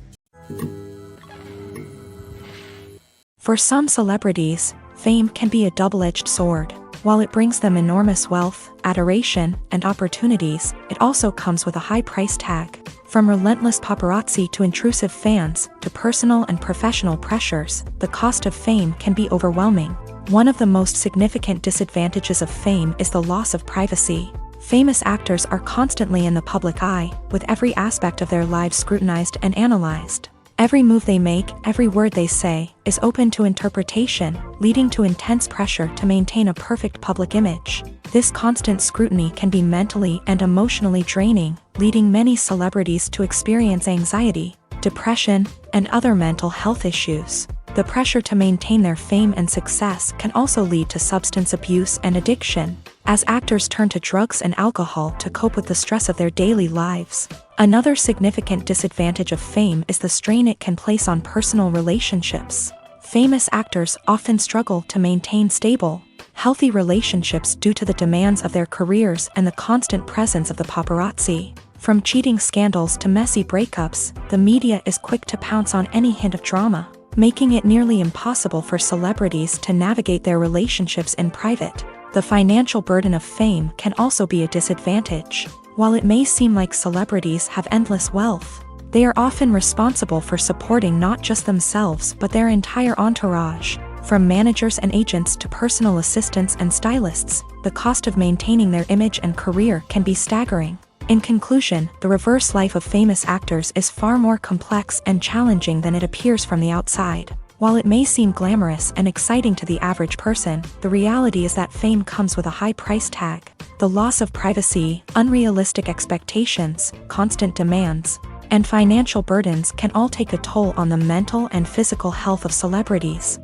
For some celebrities, fame can be a double-edged sword. While it brings them enormous wealth, adoration, and opportunities, it also comes with a high price tag. From relentless paparazzi to intrusive fans, to personal and professional pressures, the cost of fame can be overwhelming. One of the most significant disadvantages of fame is the loss of privacy. Famous actors are constantly in the public eye, with every aspect of their lives scrutinized and analyzed. Every move they make, every word they say, is open to interpretation, leading to intense pressure to maintain a perfect public image. This constant scrutiny can be mentally and emotionally draining, leading many celebrities to experience anxiety, depression, and other mental health issues. The pressure to maintain their fame and success can also lead to substance abuse and addiction, as actors turn to drugs and alcohol to cope with the stress of their daily lives. Another significant disadvantage of fame is the strain it can place on personal relationships. Famous actors often struggle to maintain stable, healthy relationships due to the demands of their careers and the constant presence of the paparazzi. From cheating scandals to messy breakups, the media is quick to pounce on any hint of drama, making it nearly impossible for celebrities to navigate their relationships in private. The financial burden of fame can also be a disadvantage. While it may seem like celebrities have endless wealth, they are often responsible for supporting not just themselves but their entire entourage. From managers and agents to personal assistants and stylists, the cost of maintaining their image and career can be staggering. In conclusion, the reverse life of famous actors is far more complex and challenging than it appears from the outside. While it may seem glamorous and exciting to the average person, the reality is that fame comes with a high price tag. The loss of privacy, unrealistic expectations, constant demands, and financial burdens can all take a toll on the mental and physical health of celebrities.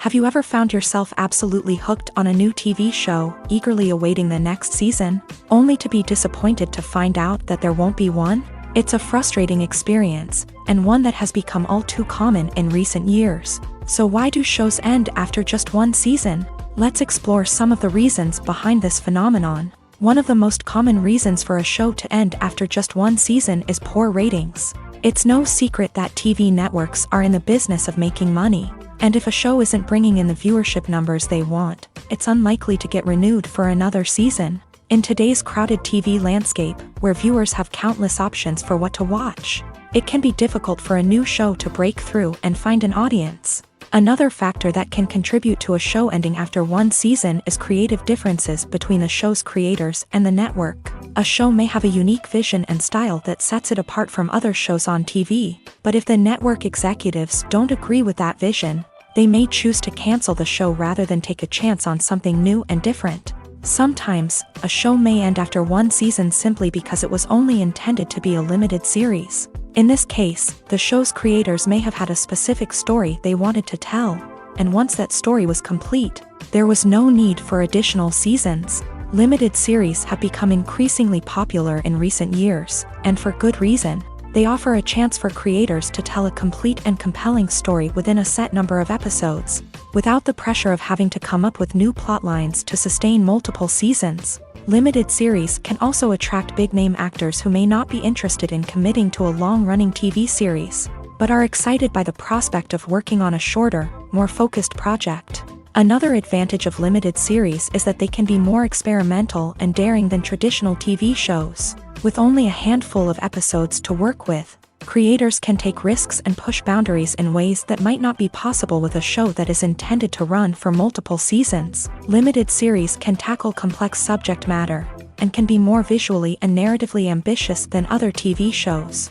Have you ever found yourself absolutely hooked on a new TV show, eagerly awaiting the next season, only to be disappointed to find out that there won't be one? It's a frustrating experience, and one that has become all too common in recent years. So why do shows end after just one season? Let's explore some of the reasons behind this phenomenon. One of the most common reasons for a show to end after just one season is poor ratings. It's no secret that TV networks are in the business of making money, and if a show isn't bringing in the viewership numbers they want, it's unlikely to get renewed for another season. In today's crowded TV landscape, where viewers have countless options for what to watch, it can be difficult for a new show to break through and find an audience. Another factor that can contribute to a show ending after one season is creative differences between the show's creators and the network. A show may have a unique vision and style that sets it apart from other shows on TV, but if the network executives don't agree with that vision, they may choose to cancel the show rather than take a chance on something new and different. Sometimes, a show may end after one season simply because it was only intended to be a limited series. In this case, the show's creators may have had a specific story they wanted to tell, and once that story was complete, there was no need for additional seasons. Limited series have become increasingly popular in recent years, and for good reason. They offer a chance for creators to tell a complete and compelling story within a set number of episodes, without the pressure of having to come up with new plotlines to sustain multiple seasons. Limited series can also attract big-name actors who may not be interested in committing to a long-running TV series, but are excited by the prospect of working on a shorter, more focused project. Another advantage of limited series is that they can be more experimental and daring than traditional TV shows. With only a handful of episodes to work with, creators can take risks and push boundaries in ways that might not be possible with a show that is intended to run for multiple seasons. Limited series can tackle complex subject matter, and can be more visually and narratively ambitious than other TV shows.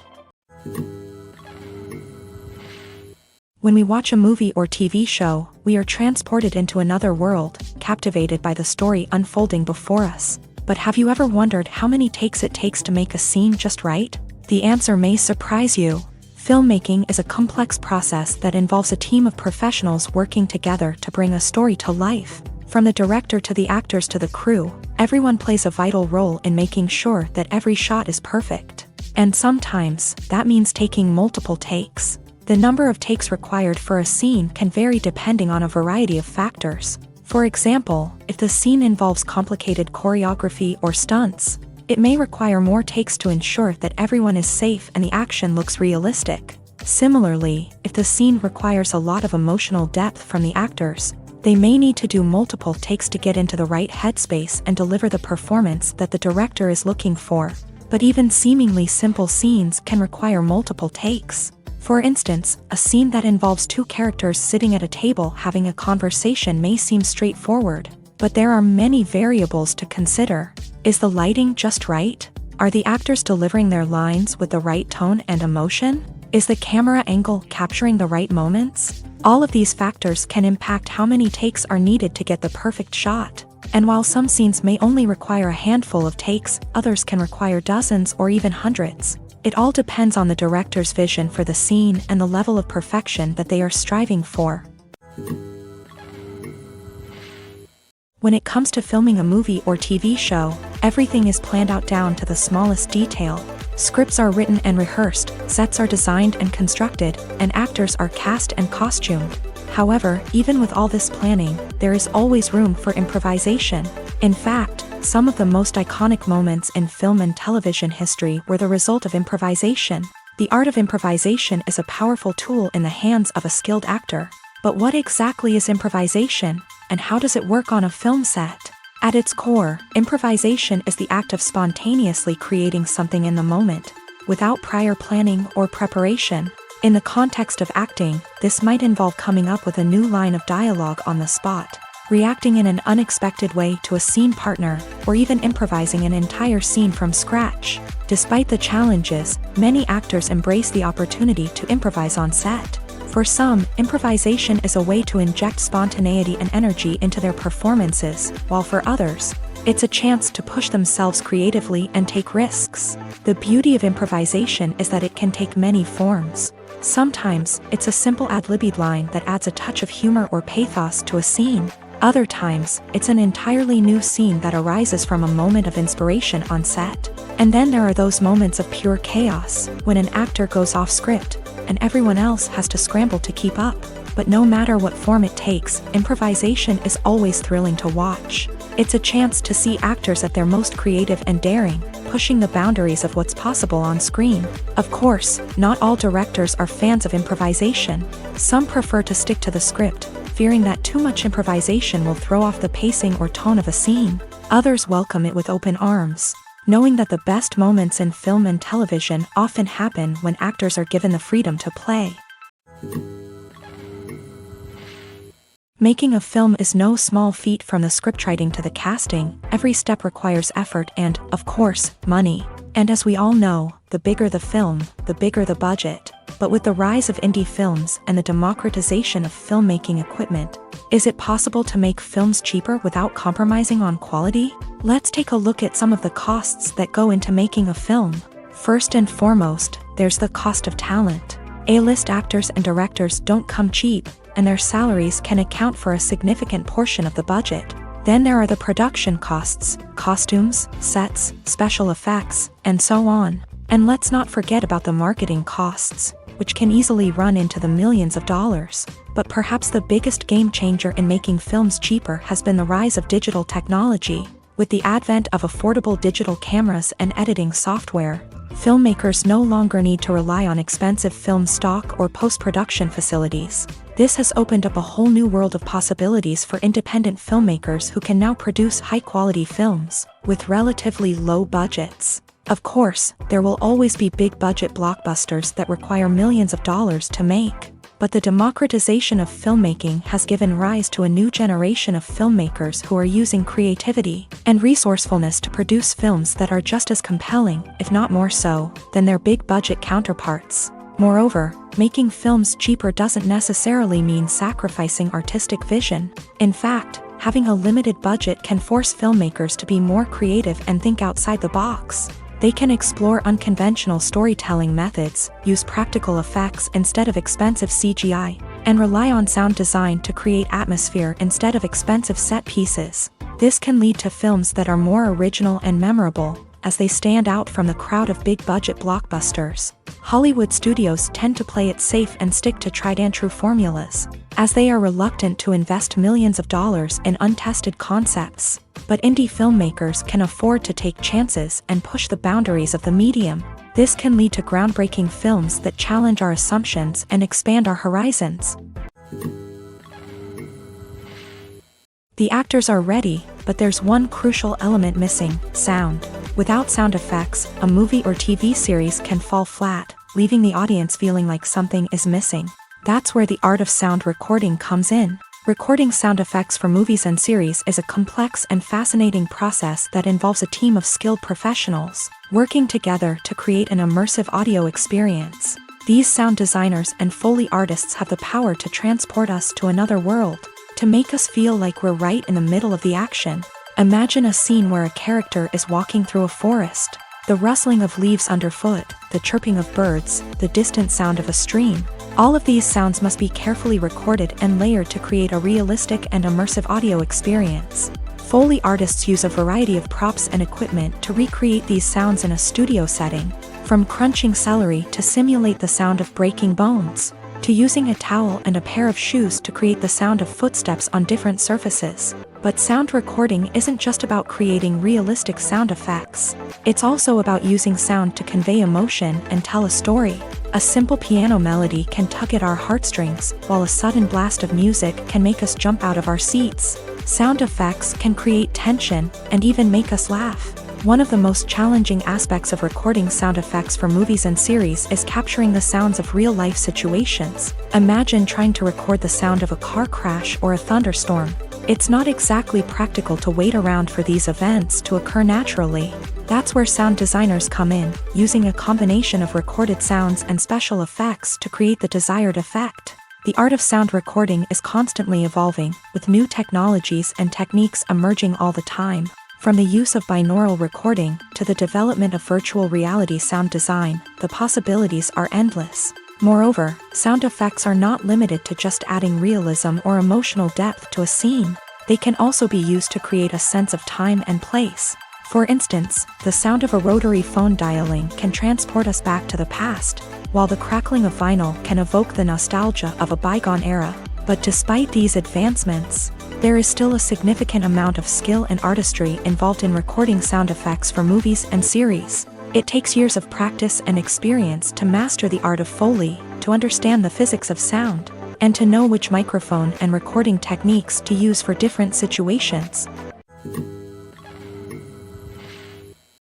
When we watch a movie or TV show, we are transported into another world, captivated by the story unfolding before us. But have you ever wondered how many takes it takes to make a scene just right? The answer may surprise you. Filmmaking is a complex process that involves a team of professionals working together to bring a story to life. From the director to the actors to the crew, everyone plays a vital role in making sure that every shot is perfect. And sometimes, that means taking multiple takes. The number of takes required for a scene can vary depending on a variety of factors. For example, if the scene involves complicated choreography or stunts, it may require more takes to ensure that everyone is safe and the action looks realistic. Similarly, if the scene requires a lot of emotional depth from the actors, they may need to do multiple takes to get into the right headspace and deliver the performance that the director is looking for. But even seemingly simple scenes can require multiple takes. For instance, a scene that involves two characters sitting at a table having a conversation may seem straightforward, but there are many variables to consider. Is the lighting just right? Are the actors delivering their lines with the right tone and emotion? Is the camera angle capturing the right moments? All of these factors can impact how many takes are needed to get the perfect shot. And while some scenes may only require a handful of takes, others can require dozens or even hundreds. It all depends on the director's vision for the scene and the level of perfection that they are striving for. When it comes to filming a movie or TV show, everything is planned out down to the smallest detail. Scripts are written and rehearsed, sets are designed and constructed, and actors are cast and costumed. However, even with all this planning, there is always room for improvisation. In fact, some of the most iconic moments in film and television history were the result of improvisation. The art of improvisation is a powerful tool in the hands of a skilled actor. But what exactly is improvisation, and how does it work on a film set? At its core, improvisation is the act of spontaneously creating something in the moment, without prior planning or preparation. In the context of acting, this might involve coming up with a new line of dialogue on the spot, reacting in an unexpected way to a scene partner, or even improvising an entire scene from scratch. Despite the challenges, many actors embrace the opportunity to improvise on set. For some, improvisation is a way to inject spontaneity and energy into their performances, while for others, it's a chance to push themselves creatively and take risks. The beauty of improvisation is that it can take many forms. Sometimes, it's a simple ad-libbed line that adds a touch of humor or pathos to a scene. Other times, it's an entirely new scene that arises from a moment of inspiration on set. And then there are those moments of pure chaos, when an actor goes off script, and everyone else has to scramble to keep up. But no matter what form it takes, improvisation is always thrilling to watch. It's a chance to see actors at their most creative and daring, pushing the boundaries of what's possible on screen. Of course, not all directors are fans of improvisation. Some prefer to stick to the script, fearing that too much improvisation will throw off the pacing or tone of a scene. Others welcome it with open arms, knowing that the best moments in film and television often happen when actors are given the freedom to play. Making a film is no small feat. From the scriptwriting to the casting, every step requires effort and, of course, money. And as we all know, the bigger the film, the bigger the budget. But with the rise of indie films and the democratization of filmmaking equipment, is it possible to make films cheaper without compromising on quality? Let's take a look at some of the costs that go into making a film. First and foremost, there's the cost of talent. A-list actors and directors don't come cheap, and their salaries can account for a significant portion of the budget. Then there are the production costs, costumes, sets, special effects, and so on. And let's not forget about the marketing costs, which can easily run into the millions of dollars. But perhaps the biggest game changer in making films cheaper has been the rise of digital technology. With the advent of affordable digital cameras and editing software, filmmakers no longer need to rely on expensive film stock or post-production facilities. This has opened up a whole new world of possibilities for independent filmmakers who can now produce high-quality films with relatively low budgets. Of course, there will always be big-budget blockbusters that require millions of dollars to make. But the democratization of filmmaking has given rise to a new generation of filmmakers who are using creativity and resourcefulness to produce films that are just as compelling, if not more so, than their big-budget counterparts. Moreover, making films cheaper doesn't necessarily mean sacrificing artistic vision. In fact, having a limited budget can force filmmakers to be more creative and think outside the box. They can explore unconventional storytelling methods, use practical effects instead of expensive CGI, and rely on sound design to create atmosphere instead of expensive set pieces. This can lead to films that are more original and memorable, as they stand out from the crowd of big-budget blockbusters. Hollywood studios tend to play it safe and stick to tried-and-true formulas, as they are reluctant to invest millions of dollars in untested concepts. But indie filmmakers can afford to take chances and push the boundaries of the medium. This can lead to groundbreaking films that challenge our assumptions and expand our horizons. The actors are ready, but there's one crucial element missing: sound. Without sound effects, a movie or TV series can fall flat, leaving the audience feeling like something is missing. That's where the art of sound recording comes in. Recording sound effects for movies and series is a complex and fascinating process that involves a team of skilled professionals working together to create an immersive audio experience. These sound designers and Foley artists have the power to transport us to another world, to make us feel like we're right in the middle of the action. Imagine a scene where a character is walking through a forest. The rustling of leaves underfoot, the chirping of birds, the distant sound of a stream. All of these sounds must be carefully recorded and layered to create a realistic and immersive audio experience. Foley artists use a variety of props and equipment to recreate these sounds in a studio setting, from crunching celery to simulate the sound of breaking bones, to using a towel and a pair of shoes to create the sound of footsteps on different surfaces. But sound recording isn't just about creating realistic sound effects. It's also about using sound to convey emotion and tell a story. A simple piano melody can tug at our heartstrings, while a sudden blast of music can make us jump out of our seats. Sound effects can create tension and even make us laugh. One of the most challenging aspects of recording sound effects for movies and series is capturing the sounds of real-life situations. Imagine trying to record the sound of a car crash or a thunderstorm. It's not exactly practical to wait around for these events to occur naturally. That's where sound designers come in, using a combination of recorded sounds and special effects to create the desired effect. The art of sound recording is constantly evolving, with new technologies and techniques emerging all the time. From the use of binaural recording to the development of virtual reality sound design, the possibilities are endless. Moreover, sound effects are not limited to just adding realism or emotional depth to a scene. They can also be used to create a sense of time and place. For instance, the sound of a rotary phone dialing can transport us back to the past, while the crackling of vinyl can evoke the nostalgia of a bygone era. But despite these advancements, there is still a significant amount of skill and artistry involved in recording sound effects for movies and series. It takes years of practice and experience to master the art of Foley, to understand the physics of sound, and to know which microphone and recording techniques to use for different situations.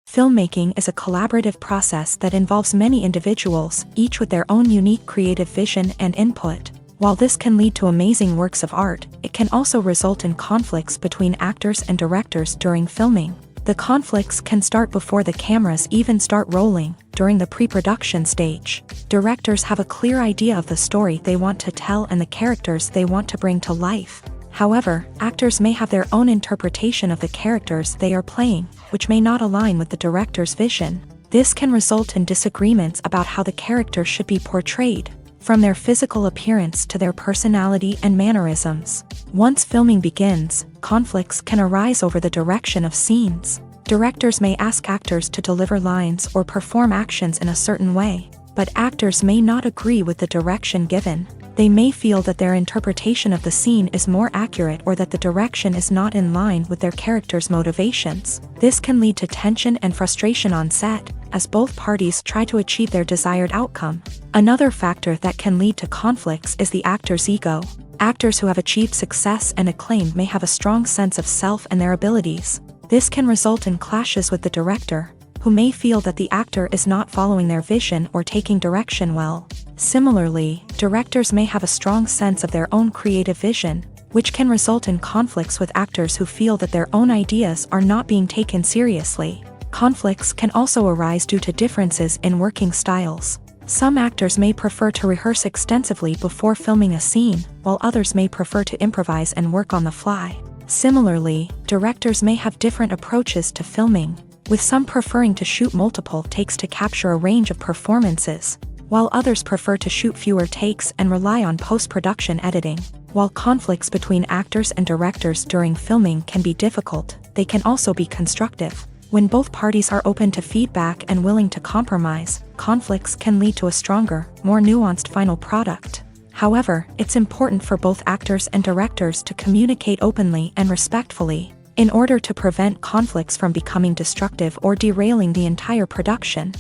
Filmmaking is a collaborative process that involves many individuals, each with their own unique creative vision and input. While this can lead to amazing works of art, it can also result in conflicts between actors and directors during filming. The conflicts can start before the cameras even start rolling, during the pre-production stage. Directors have a clear idea of the story they want to tell and the characters they want to bring to life. However, actors may have their own interpretation of the characters they are playing, which may not align with the director's vision. This can result in disagreements about how the character should be portrayed, from their physical appearance to their personality and mannerisms. Once filming begins, conflicts can arise over the direction of scenes. Directors may ask actors to deliver lines or perform actions in a certain way, but actors may not agree with the direction given. They may feel that their interpretation of the scene is more accurate or that the direction is not in line with their character's motivations. This can lead to tension and frustration on set, as both parties try to achieve their desired outcome. Another factor that can lead to conflicts is the actor's ego. Actors who have achieved success and acclaim may have a strong sense of self and their abilities. This can result in clashes with the director, who may feel that the actor is not following their vision or taking direction well. Similarly, directors may have a strong sense of their own creative vision, which can result in conflicts with actors who feel that their own ideas are not being taken seriously. Conflicts can also arise due to differences in working styles. Some actors may prefer to rehearse extensively before filming a scene, while others may prefer to improvise and work on the fly. Similarly, directors may have different approaches to filming, with some preferring to shoot multiple takes to capture a range of performances, while others prefer to shoot fewer takes and rely on post-production editing. While conflicts between actors and directors during filming can be difficult, they can also be constructive. When both parties are open to feedback and willing to compromise, conflicts can lead to a stronger, more nuanced final product. However, it's important for both actors and directors to communicate openly and respectfully, in order to prevent conflicts from becoming destructive or derailing the entire production.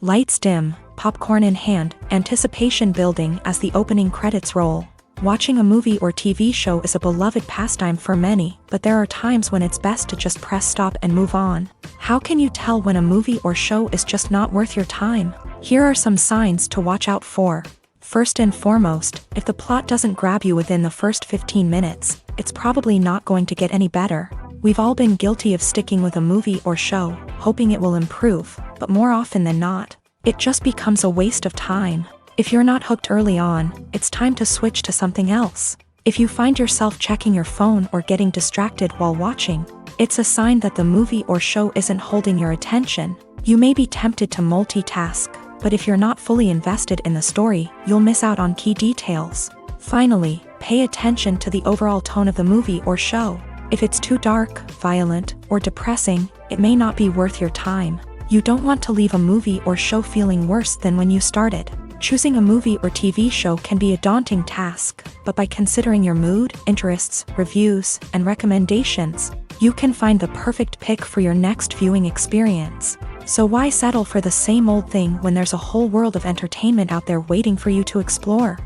Lights dim, popcorn in hand, anticipation building as the opening credits roll. Watching a movie or TV show is a beloved pastime for many, but there are times when it's best to just press stop and move on. How can you tell when a movie or show is just not worth your time? Here are some signs to watch out for. First and foremost, if the plot doesn't grab you within the first 15 minutes, it's probably not going to get any better. We've all been guilty of sticking with a movie or show, hoping it will improve, but more often than not, it just becomes a waste of time. If you're not hooked early on, it's time to switch to something else. If you find yourself checking your phone or getting distracted while watching, it's a sign that the movie or show isn't holding your attention. You may be tempted to multitask, but if you're not fully invested in the story, you'll miss out on key details. Finally, pay attention to the overall tone of the movie or show. If it's too dark, violent, or depressing, it may not be worth your time. You don't want to leave a movie or show feeling worse than when you started. Choosing a movie or TV show can be a daunting task, but by considering your mood, interests, reviews, and recommendations, you can find the perfect pick for your next viewing experience. So why settle for the same old thing when there's a whole world of entertainment out there waiting for you to explore?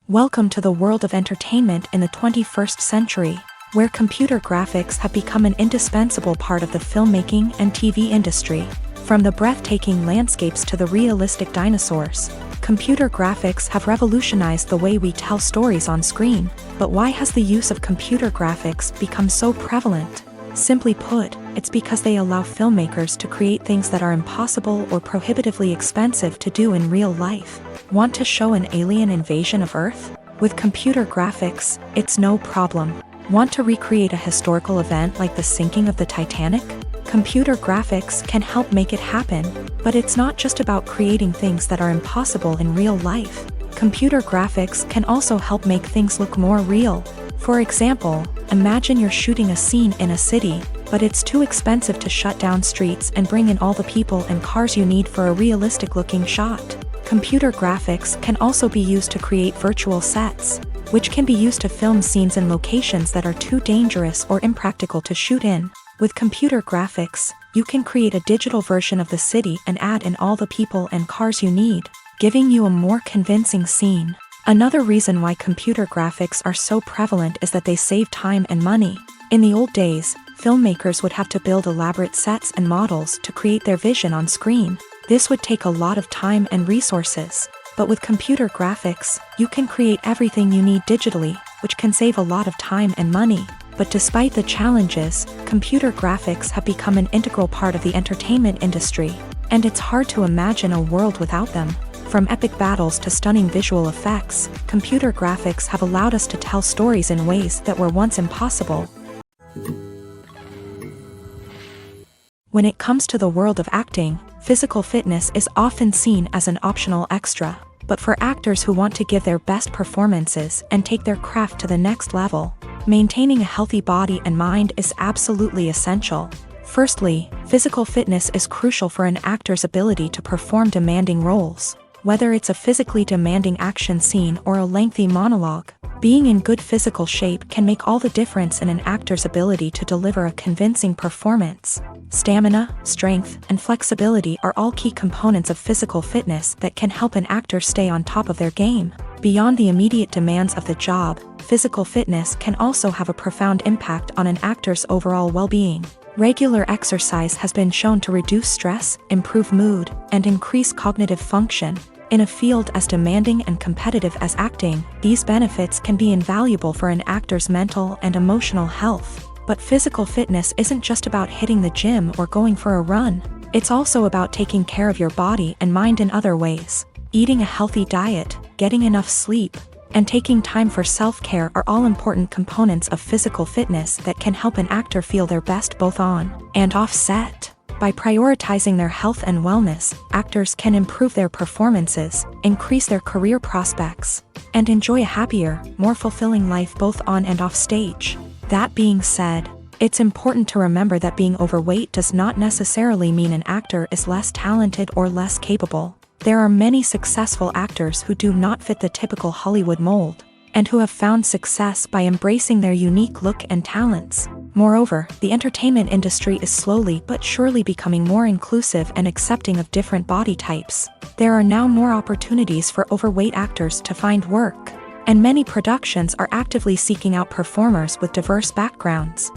Welcome to the world of entertainment in the 21st century, where computer graphics have become an indispensable part of the filmmaking and TV industry. From the breathtaking landscapes to the realistic dinosaurs, Computer graphics have revolutionized the way we tell stories on screen, but why has the use of computer graphics become so prevalent? Simply put, it's because they allow filmmakers to create things that are impossible or prohibitively expensive to do in real life. Want to show an alien invasion of Earth? With computer graphics, it's no problem. Want to recreate a historical event like the sinking of the Titanic? Computer graphics can help make it happen, but it's not just about creating things that are impossible in real life. Computer graphics can also help make things look more real. For example, imagine you're shooting a scene in a city, but it's too expensive to shut down streets and bring in all the people and cars you need for a realistic-looking shot. Computer graphics can also be used to create virtual sets, which can be used to film scenes in locations that are too dangerous or impractical to shoot in. With computer graphics, you can create a digital version of the city and add in all the people and cars you need, giving you a more convincing scene. Another reason why computer graphics are so prevalent is that they save time and money. In the old days, filmmakers would have to build elaborate sets and models to create their vision on screen. This would take a lot of time and resources. But with computer graphics, you can create everything you need digitally, which can save a lot of time and money. But despite the challenges, computer graphics have become an integral part of the entertainment industry, and it's hard to imagine a world without them. From epic battles to stunning visual effects, computer graphics have allowed us to tell stories in ways that were once impossible. When it comes to the world of acting, physical fitness is often seen as an optional extra. But for actors who want to give their best performances and take their craft to the next level, maintaining a healthy body and mind is absolutely essential. Firstly, physical fitness is crucial for an actor's ability to perform demanding roles. Whether it's a physically demanding action scene or a lengthy monologue, being in good physical shape can make all the difference in an actor's ability to deliver a convincing performance. Stamina, strength, and flexibility are all key components of physical fitness that can help an actor stay on top of their game. Beyond the immediate demands of the job, physical fitness can also have a profound impact on an actor's overall well-being. Regular exercise has been shown to reduce stress, improve mood, and increase cognitive function. In a field as demanding and competitive as acting, these benefits can be invaluable for an actor's mental and emotional health. But physical fitness isn't just about hitting the gym or going for a run. It's also about taking care of your body and mind in other ways. Eating a healthy diet, getting enough sleep, and taking time for self-care are all important components of physical fitness that can help an actor feel their best both on and off set. By prioritizing their health and wellness, actors can improve their performances, increase their career prospects, and enjoy a happier, more fulfilling life both on and off stage. That being said, it's important to remember that being overweight does not necessarily mean an actor is less talented or less capable. There are many successful actors who do not fit the typical Hollywood mold, and who have found success by embracing their unique look and talents. Moreover, the entertainment industry is slowly but surely becoming more inclusive and accepting of different body types. There are now more opportunities for overweight actors to find work, and many productions are actively seeking out performers with diverse backgrounds.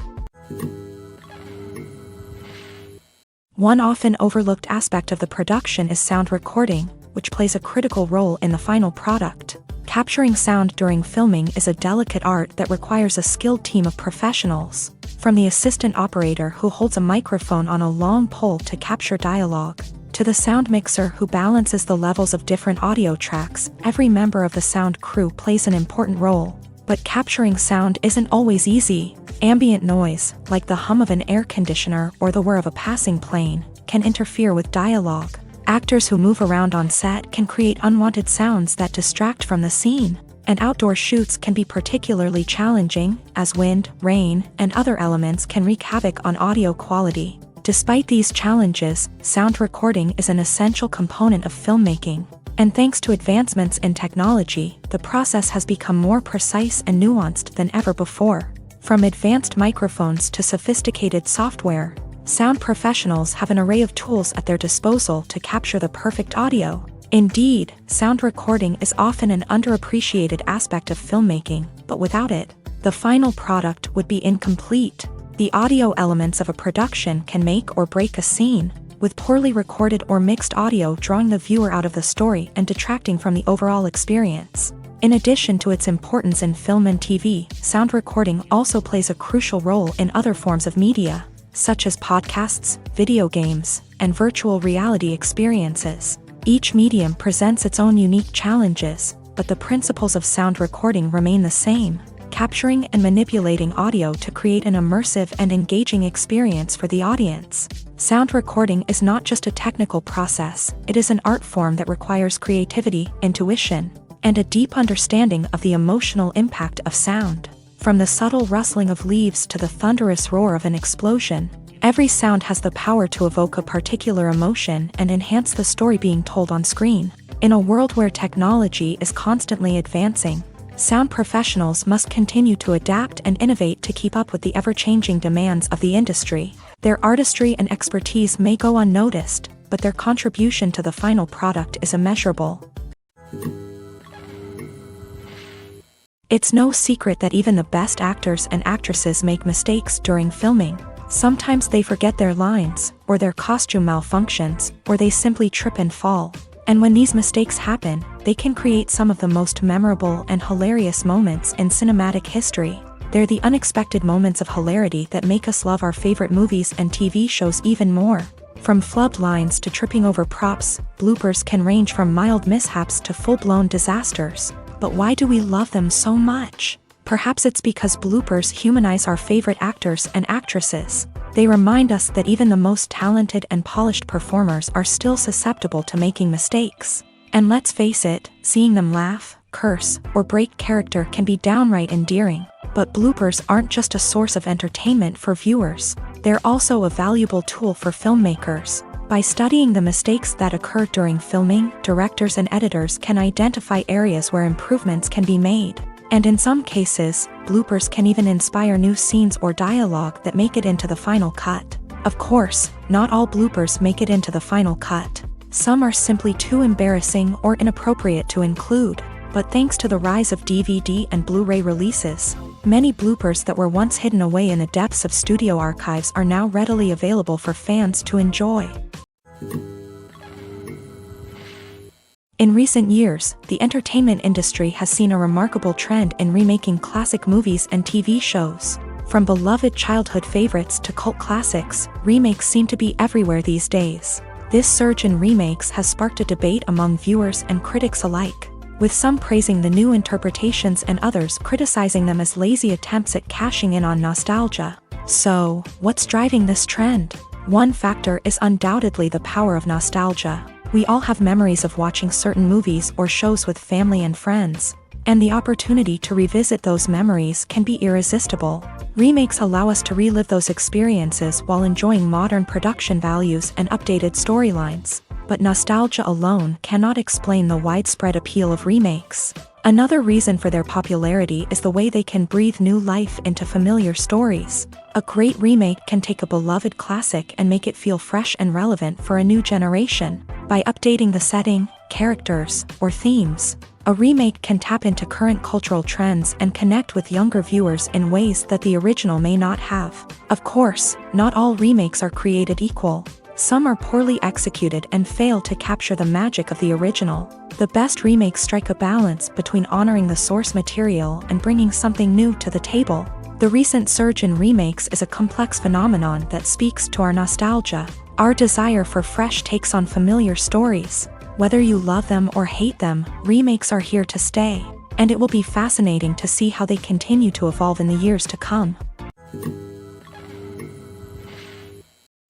One often overlooked aspect of the production is sound recording, which plays a critical role in the final product. Capturing sound during filming is a delicate art that requires a skilled team of professionals. From the assistant operator who holds a microphone on a long pole to capture dialogue, to the sound mixer who balances the levels of different audio tracks, every member of the sound crew plays an important role. But capturing sound isn't always easy. Ambient noise, like the hum of an air conditioner or the whir of a passing plane, can interfere with dialogue. Actors who move around on set can create unwanted sounds that distract from the scene, and outdoor shoots can be particularly challenging, as wind, rain, and other elements can wreak havoc on audio quality. Despite these challenges, sound recording is an essential component of filmmaking, and thanks to advancements in technology, the process has become more precise and nuanced than ever before. From advanced microphones to sophisticated software, sound professionals have an array of tools at their disposal to capture the perfect audio. Indeed, sound recording is often an underappreciated aspect of filmmaking, but without it, the final product would be incomplete. The audio elements of a production can make or break a scene, with poorly recorded or mixed audio drawing the viewer out of the story and detracting from the overall experience. In addition to its importance in film and TV, sound recording also plays a crucial role in other forms of media, such as podcasts, video games, and virtual reality experiences. Each medium presents its own unique challenges, but the principles of sound recording remain the same, capturing and manipulating audio to create an immersive and engaging experience for the audience. Sound recording is not just a technical process, it is an art form that requires creativity, intuition, and a deep understanding of the emotional impact of sound. From the subtle rustling of leaves to the thunderous roar of an explosion, every sound has the power to evoke a particular emotion and enhance the story being told on screen. In a world where technology is constantly advancing, sound professionals must continue to adapt and innovate to keep up with the ever-changing demands of the industry. Their artistry and expertise may go unnoticed, but their contribution to the final product is immeasurable. It's no secret that even the best actors and actresses make mistakes during filming. Sometimes they forget their lines, or their costume malfunctions, or they simply trip and fall. And when these mistakes happen, they can create some of the most memorable and hilarious moments in cinematic history. They're the unexpected moments of hilarity that make us love our favorite movies and TV shows even more. From flubbed lines to tripping over props, bloopers can range from mild mishaps to full-blown disasters. But why do we love them so much? Perhaps it's because bloopers humanize our favorite actors and actresses. They remind us that even the most talented and polished performers are still susceptible to making mistakes. And let's face it, seeing them laugh, curse, or break character can be downright endearing. But bloopers aren't just a source of entertainment for viewers, they're also a valuable tool for filmmakers. By studying the mistakes that occur during filming, directors and editors can identify areas where improvements can be made. And in some cases, bloopers can even inspire new scenes or dialogue that make it into the final cut. Of course, not all bloopers make it into the final cut. Some are simply too embarrassing or inappropriate to include. But thanks to the rise of DVD and Blu-ray releases, many bloopers that were once hidden away in the depths of studio archives are now readily available for fans to enjoy. In recent years, the entertainment industry has seen a remarkable trend in remaking classic movies and TV shows. From beloved childhood favorites to cult classics, remakes seem to be everywhere these days. This surge in remakes has sparked a debate among viewers and critics alike, with some praising the new interpretations and others criticizing them as lazy attempts at cashing in on nostalgia. So, what's driving this trend? One factor is undoubtedly the power of nostalgia. We all have memories of watching certain movies or shows with family and friends, and the opportunity to revisit those memories can be irresistible. Remakes allow us to relive those experiences while enjoying modern production values and updated storylines. But nostalgia alone cannot explain the widespread appeal of remakes. Another reason for their popularity is the way they can breathe new life into familiar stories. A great remake can take a beloved classic and make it feel fresh and relevant for a new generation. By updating the setting, characters, or themes, a remake can tap into current cultural trends and connect with younger viewers in ways that the original may not have. Of course, not all remakes are created equal. Some are poorly executed and fail to capture the magic of the original. The best remakes strike a balance between honoring the source material and bringing something new to the table. The recent surge in remakes is a complex phenomenon that speaks to our nostalgia, our desire for fresh takes on familiar stories. Whether you love them or hate them, remakes are here to stay, and it will be fascinating to see how they continue to evolve in the years to come.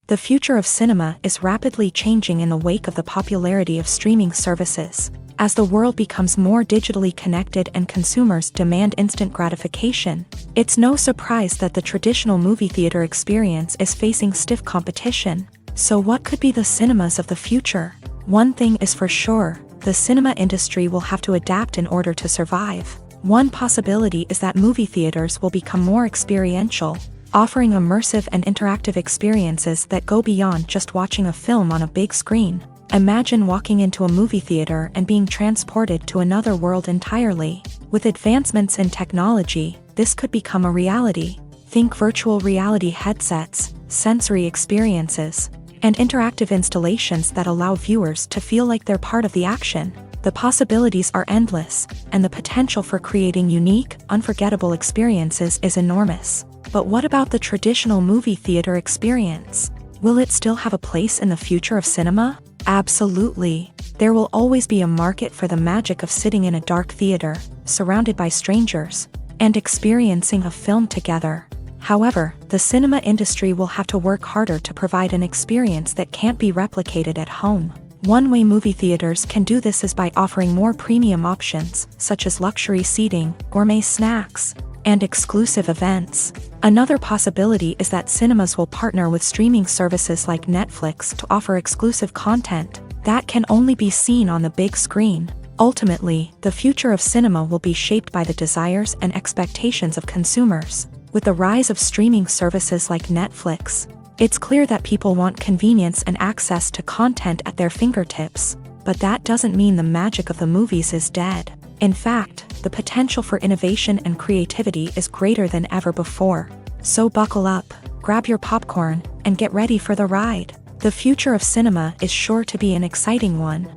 The future of cinema is rapidly changing in the wake of the popularity of streaming services. As the world becomes more digitally connected and consumers demand instant gratification, it's no surprise that the traditional movie theater experience is facing stiff competition. So what could be the cinemas of the future? One thing is for sure, the cinema industry will have to adapt in order to survive. One possibility is that movie theaters will become more experiential, offering immersive and interactive experiences that go beyond just watching a film on a big screen. Imagine walking into a movie theater and being transported to another world entirely. With advancements in technology, this could become a reality. Think virtual reality headsets, sensory experiences, and interactive installations that allow viewers to feel like they're part of the action. The possibilities are endless, and the potential for creating unique, unforgettable experiences is enormous. But what about the traditional movie theater experience? Will it still have a place in the future of cinema? Absolutely. There will always be a market for the magic of sitting in a dark theater, surrounded by strangers, and experiencing a film together. However, the cinema industry will have to work harder to provide an experience that can't be replicated at home. One way movie theaters can do this is by offering more premium options, such as luxury seating, gourmet snacks, and exclusive events. Another possibility is that cinemas will partner with streaming services like Netflix to offer exclusive content that can only be seen on the big screen. Ultimately, the future of cinema will be shaped by the desires and expectations of consumers. With the rise of streaming services like Netflix, it's clear that people want convenience and access to content at their fingertips. But that doesn't mean the magic of the movies is dead. In fact, the potential for innovation and creativity is greater than ever before. So buckle up, grab your popcorn, and get ready for the ride. The future of cinema is sure to be an exciting one.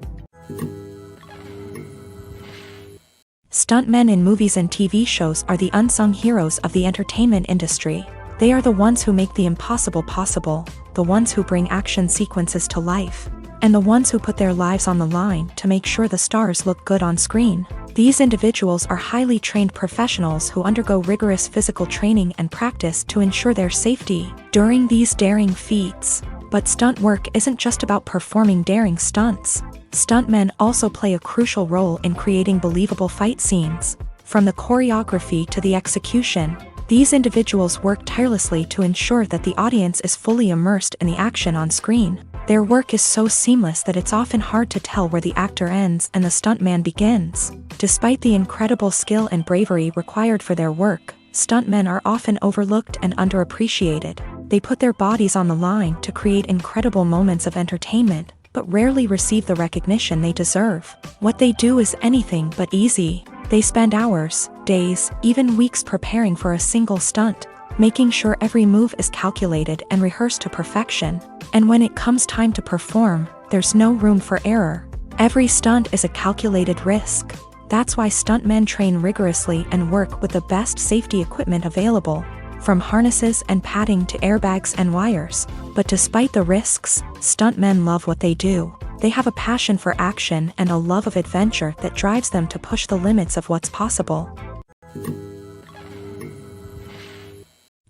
Stuntmen in movies and TV shows are the unsung heroes of the entertainment industry. They are the ones who make the impossible possible, the ones who bring action sequences to life, and the ones who put their lives on the line to make sure the stars look good on screen. These individuals are highly trained professionals who undergo rigorous physical training and practice to ensure their safety during these daring feats. But stunt work isn't just about performing daring stunts. Stuntmen also play a crucial role in creating believable fight scenes. From the choreography to the execution, these individuals work tirelessly to ensure that the audience is fully immersed in the action on screen. Their work is so seamless that it's often hard to tell where the actor ends and the stuntman begins. Despite the incredible skill and bravery required for their work, stuntmen are often overlooked and underappreciated. They put their bodies on the line to create incredible moments of entertainment, but rarely receive the recognition they deserve. What they do is anything but easy. They spend hours, days, even weeks preparing for a single stunt, making sure every move is calculated and rehearsed to perfection. And when it comes time to perform, there's no room for error. Every stunt is a calculated risk. That's why stuntmen train rigorously and work with the best safety equipment available, from harnesses and padding to airbags and wires. But despite the risks, stuntmen love what they do. They have a passion for action and a love of adventure that drives them to push the limits of what's possible.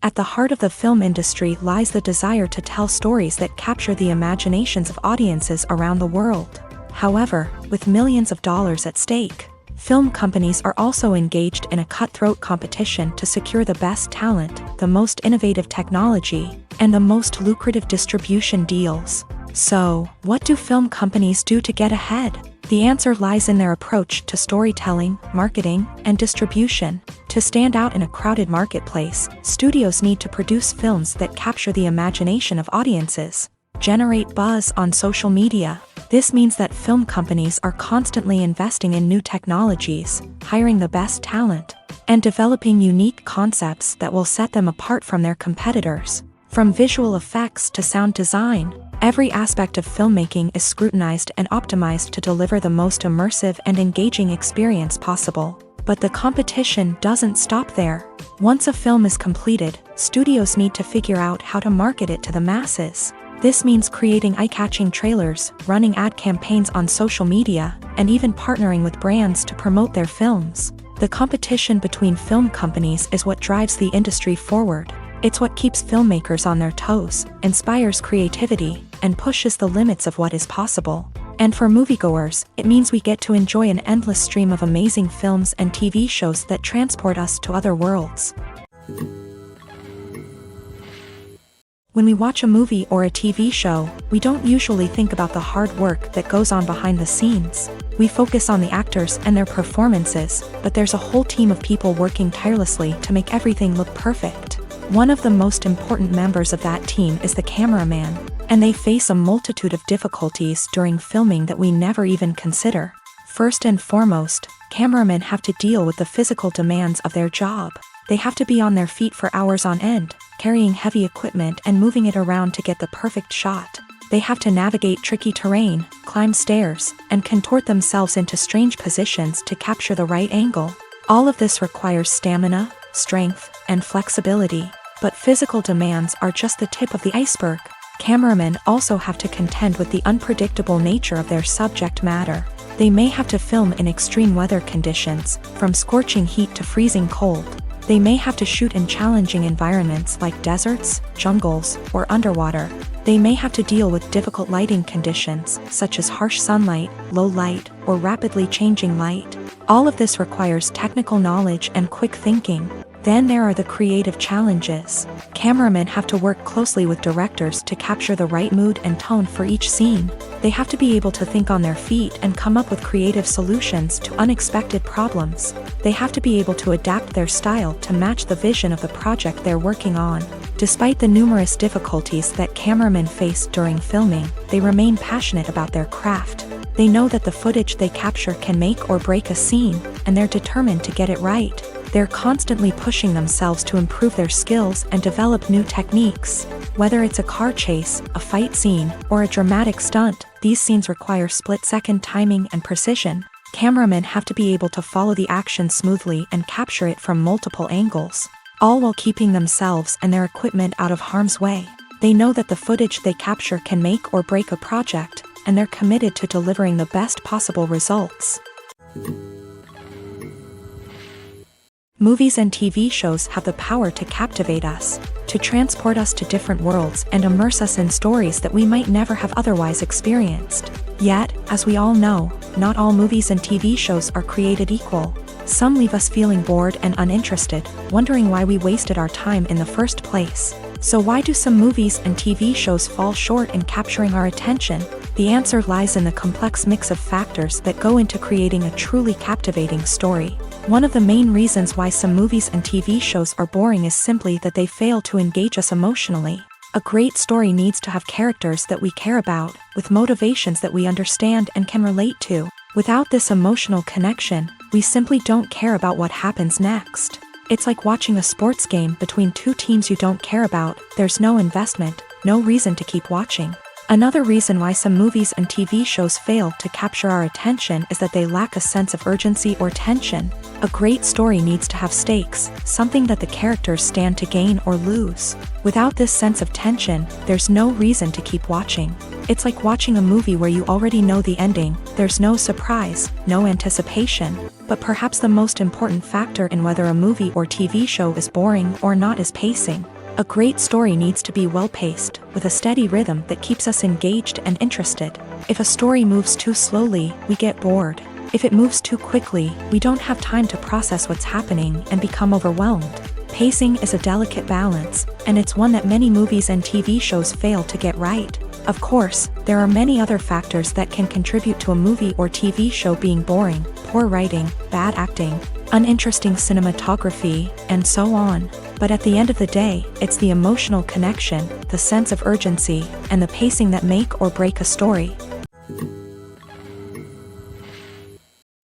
At the heart of the film industry lies the desire to tell stories that capture the imaginations of audiences around the world. However, with millions of dollars at stake, film companies are also engaged in a cutthroat competition to secure the best talent, the most innovative technology, and the most lucrative distribution deals. So, what do film companies do to get ahead? The answer lies in their approach to storytelling, marketing, and distribution. To stand out in a crowded marketplace, studios need to produce films that capture the imagination of audiences, generate buzz on social media. This means that film companies are constantly investing in new technologies, hiring the best talent, and developing unique concepts that will set them apart from their competitors. From visual effects to sound design, every aspect of filmmaking is scrutinized and optimized to deliver the most immersive and engaging experience possible. But the competition doesn't stop there. Once a film is completed, studios need to figure out how to market it to the masses. This means creating eye-catching trailers, running ad campaigns on social media, and even partnering with brands to promote their films. The competition between film companies is what drives the industry forward. It's what keeps filmmakers on their toes, inspires creativity, and pushes the limits of what is possible. And for moviegoers, it means we get to enjoy an endless stream of amazing films and TV shows that transport us to other worlds. When we watch a movie or a TV show, we don't usually think about the hard work that goes on behind the scenes. We focus on the actors and their performances, but there's a whole team of people working tirelessly to make everything look perfect. One of the most important members of that team is the cameraman, and they face a multitude of difficulties during filming that we never even consider. First and foremost, cameramen have to deal with the physical demands of their job. They have to be on their feet for hours on end, carrying heavy equipment and moving it around to get the perfect shot. They have to navigate tricky terrain, climb stairs, and contort themselves into strange positions to capture the right angle. All of this requires stamina, strength, and flexibility. But physical demands are just the tip of the iceberg. Cameramen also have to contend with the unpredictable nature of their subject matter. They may have to film in extreme weather conditions, from scorching heat to freezing cold. They may have to shoot in challenging environments like deserts, jungles, or underwater. They may have to deal with difficult lighting conditions, such as harsh sunlight, low light, or rapidly changing light. All of this requires technical knowledge and quick thinking. Then there are the creative challenges. Cameramen have to work closely with directors to capture the right mood and tone for each scene. They have to be able to think on their feet and come up with creative solutions to unexpected problems. They have to be able to adapt their style to match the vision of the project they're working on. Despite the numerous difficulties that cameramen face during filming, they remain passionate about their craft. They know that the footage they capture can make or break a scene, and they're determined to get it right. They're constantly pushing themselves to improve their skills and develop new techniques. Whether it's a car chase, a fight scene, or a dramatic stunt, these scenes require split-second timing and precision. Cameramen have to be able to follow the action smoothly and capture it from multiple angles, all while keeping themselves and their equipment out of harm's way. They know that the footage they capture can make or break a project, and they're committed to delivering the best possible results. Movies and TV shows have the power to captivate us, to transport us to different worlds and immerse us in stories that we might never have otherwise experienced. Yet, as we all know, not all movies and TV shows are created equal. Some leave us feeling bored and uninterested, wondering why we wasted our time in the first place. So why do some movies and TV shows fall short in capturing our attention? The answer lies in the complex mix of factors that go into creating a truly captivating story. One of the main reasons why some movies and TV shows are boring is simply that they fail to engage us emotionally. A great story needs to have characters that we care about, with motivations that we understand and can relate to. Without this emotional connection, we simply don't care about what happens next. It's like watching a sports game between two teams you don't care about. There's no investment, no reason to keep watching. Another reason why some movies and TV shows fail to capture our attention is that they lack a sense of urgency or tension. A great story needs to have stakes, something that the characters stand to gain or lose. Without this sense of tension, there's no reason to keep watching. It's like watching a movie where you already know the ending. There's no surprise, no anticipation. But perhaps the most important factor in whether a movie or TV show is boring or not is pacing. A great story needs to be well-paced, with a steady rhythm that keeps us engaged and interested. If a story moves too slowly, we get bored. If it moves too quickly, we don't have time to process what's happening and become overwhelmed. Pacing is a delicate balance, and it's one that many movies and TV shows fail to get right. Of course, there are many other factors that can contribute to a movie or TV show being boring: poor writing, bad acting, uninteresting cinematography, and so on. But at the end of the day, it's the emotional connection, the sense of urgency, and the pacing that make or break a story.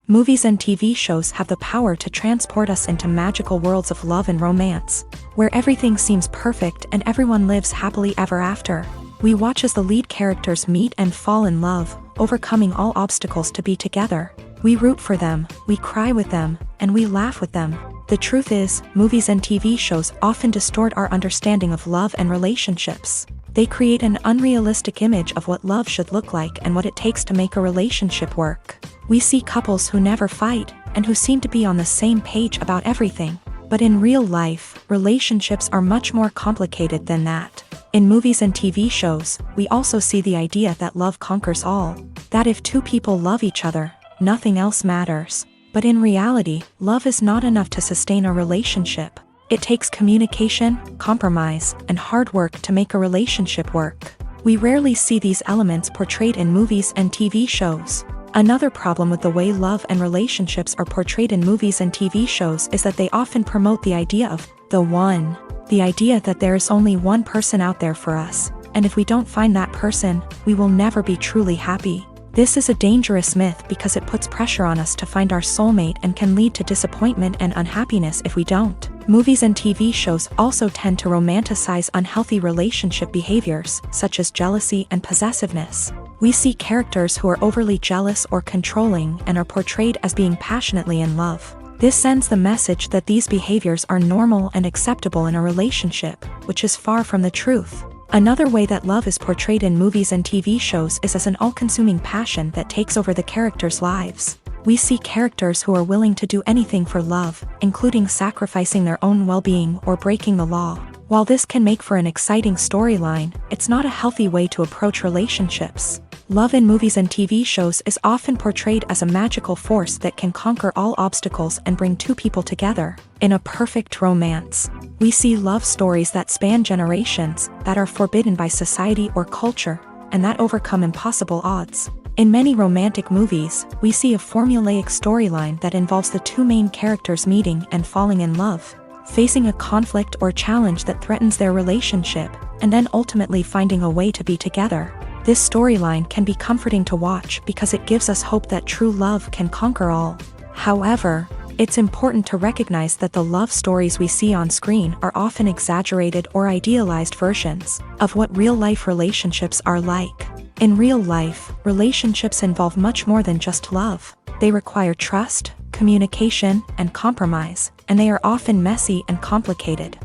Movies and TV shows have the power to transport us into magical worlds of love and romance, where everything seems perfect and everyone lives happily ever after. We watch as the lead characters meet and fall in love, overcoming all obstacles to be together. We root for them, we cry with them, and we laugh with them. The truth is, movies and TV shows often distort our understanding of love and relationships. They create an unrealistic image of what love should look like and what it takes to make a relationship work. We see couples who never fight, and who seem to be on the same page about everything. But in real life, relationships are much more complicated than that. In movies and TV shows, we also see the idea that love conquers all. That if two people love each other, nothing else matters. But in reality, love is not enough to sustain a relationship. It takes communication, compromise, and hard work to make a relationship work. We rarely see these elements portrayed in movies and TV shows. Another problem with the way love and relationships are portrayed in movies and TV shows is that they often promote the idea of the one. The idea that there is only one person out there for us, and if we don't find that person, we will never be truly happy. This is a dangerous myth because it puts pressure on us to find our soulmate and can lead to disappointment and unhappiness if we don't. Movies and TV shows also tend to romanticize unhealthy relationship behaviors, such as jealousy and possessiveness. We see characters who are overly jealous or controlling and are portrayed as being passionately in love. This sends the message that these behaviors are normal and acceptable in a relationship, which is far from the truth. Another way that love is portrayed in movies and TV shows is as an all-consuming passion that takes over the characters' lives. We see characters who are willing to do anything for love, including sacrificing their own well-being or breaking the law. While this can make for an exciting storyline, it's not a healthy way to approach relationships. Love in movies and TV shows is often portrayed as a magical force that can conquer all obstacles and bring two people together. In a perfect romance, we see love stories that span generations, that are forbidden by society or culture, and that overcome impossible odds. In many romantic movies, we see a formulaic storyline that involves the two main characters meeting and falling in love, facing a conflict or challenge that threatens their relationship, and then ultimately finding a way to be together. This storyline can be comforting to watch because it gives us hope that true love can conquer all. However, it's important to recognize that the love stories we see on screen are often exaggerated or idealized versions of what real-life relationships are like. In real life, relationships involve much more than just love. They require trust, communication, and compromise, and they are often messy and complicated.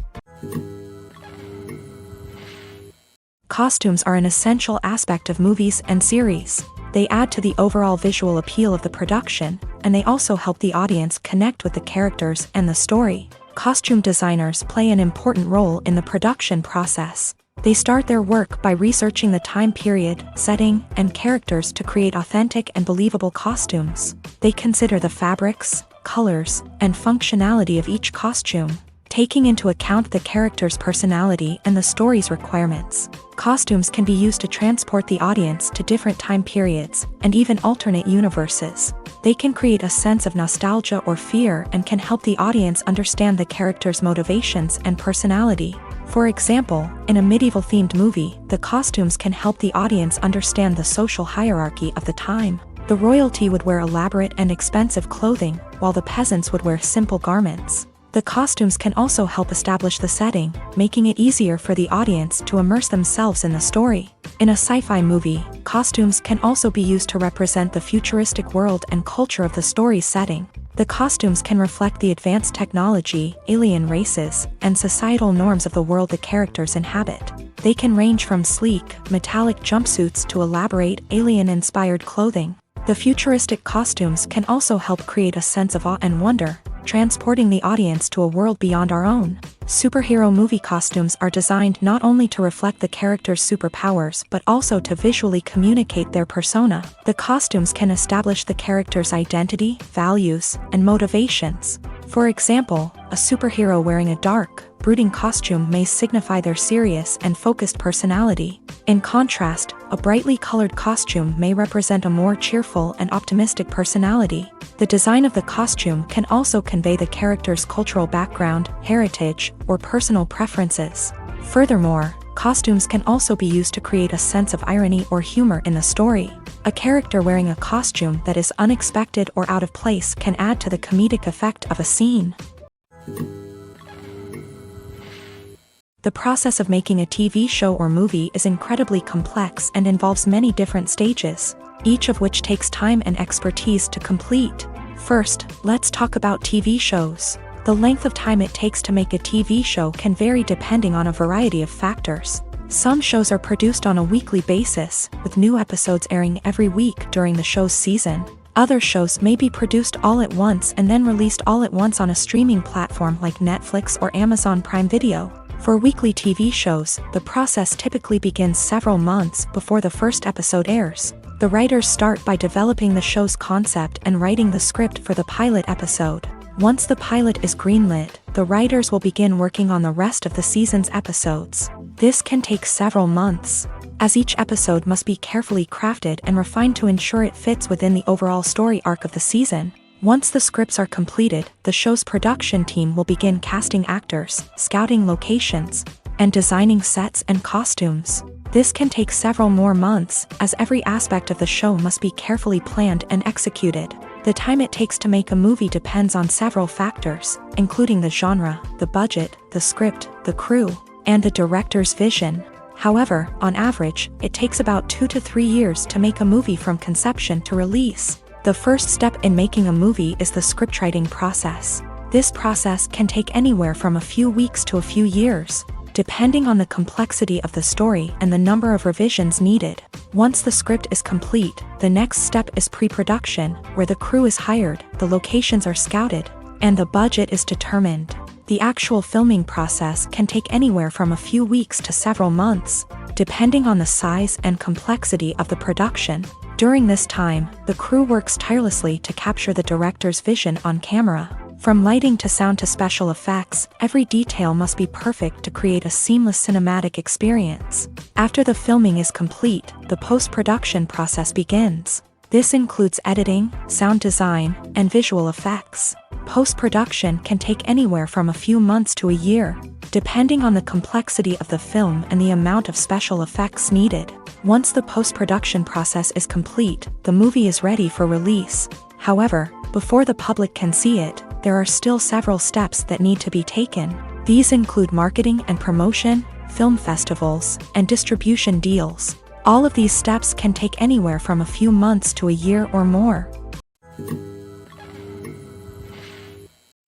Costumes are an essential aspect of movies and series. They add to the overall visual appeal of the production, and they also help the audience connect with the characters and the story. Costume designers play an important role in the production process. They start their work by researching the time period, setting, and characters to create authentic and believable costumes. They consider the fabrics, colors, and functionality of each costume, taking into account the character's personality and the story's requirements. Costumes can be used to transport the audience to different time periods, and even alternate universes. They can create a sense of nostalgia or fear and can help the audience understand the character's motivations and personality. For example, in a medieval-themed movie, the costumes can help the audience understand the social hierarchy of the time. The royalty would wear elaborate and expensive clothing, while the peasants would wear simple garments. The costumes can also help establish the setting, making it easier for the audience to immerse themselves in the story. In a sci-fi movie, costumes can also be used to represent the futuristic world and culture of the story's setting. The costumes can reflect the advanced technology, alien races, and societal norms of the world the characters inhabit. They can range from sleek, metallic jumpsuits to elaborate, alien-inspired clothing. The futuristic costumes can also help create a sense of awe and wonder, transporting the audience to a world beyond our own. Superhero movie costumes are designed not only to reflect the character's superpowers but also to visually communicate their persona. The costumes can establish the character's identity, values, and motivations. For example, a superhero wearing a dark, brooding costume may signify their serious and focused personality. In contrast, a brightly colored costume may represent a more cheerful and optimistic personality. The design of the costume can also convey the character's cultural background, heritage, or personal preferences. Furthermore, costumes can also be used to create a sense of irony or humor in the story. A character wearing a costume that is unexpected or out of place can add to the comedic effect of a scene. The process of making a TV show or movie is incredibly complex and involves many different stages, each of which takes time and expertise to complete. First, let's talk about TV shows. The length of time it takes to make a TV show can vary depending on a variety of factors. Some shows are produced on a weekly basis, with new episodes airing every week during the show's season. Other shows may be produced all at once and then released all at once on a streaming platform like Netflix or Amazon Prime Video. For weekly TV shows, the process typically begins several months before the first episode airs. The writers start by developing the show's concept and writing the script for the pilot episode. Once the pilot is greenlit, the writers will begin working on the rest of the season's episodes. This can take several months, as each episode must be carefully crafted and refined to ensure it fits within the overall story arc of the season. Once the scripts are completed, the show's production team will begin casting actors, scouting locations, and designing sets and costumes. This can take several more months, as every aspect of the show must be carefully planned and executed. The time it takes to make a movie depends on several factors, including the genre, the budget, the script, the crew, and the director's vision. However, on average, it takes about 2 to 3 years to make a movie from conception to release. The first step in making a movie is the scriptwriting process. This process can take anywhere from a few weeks to a few years, depending on the complexity of the story and the number of revisions needed. Once the script is complete, the next step is pre-production, where the crew is hired, the locations are scouted, and the budget is determined. The actual filming process can take anywhere from a few weeks to several months, depending on the size and complexity of the production. During this time, the crew works tirelessly to capture the director's vision on camera. From lighting to sound to special effects, every detail must be perfect to create a seamless cinematic experience. After the filming is complete, the post-production process begins. This includes editing, sound design, and visual effects. Post-production can take anywhere from a few months to a year, depending on the complexity of the film and the amount of special effects needed. Once the post-production process is complete, the movie is ready for release. However, before the public can see it, there are still several steps that need to be taken. These include marketing and promotion, film festivals, and distribution deals. All of these steps can take anywhere from a few months to a year or more.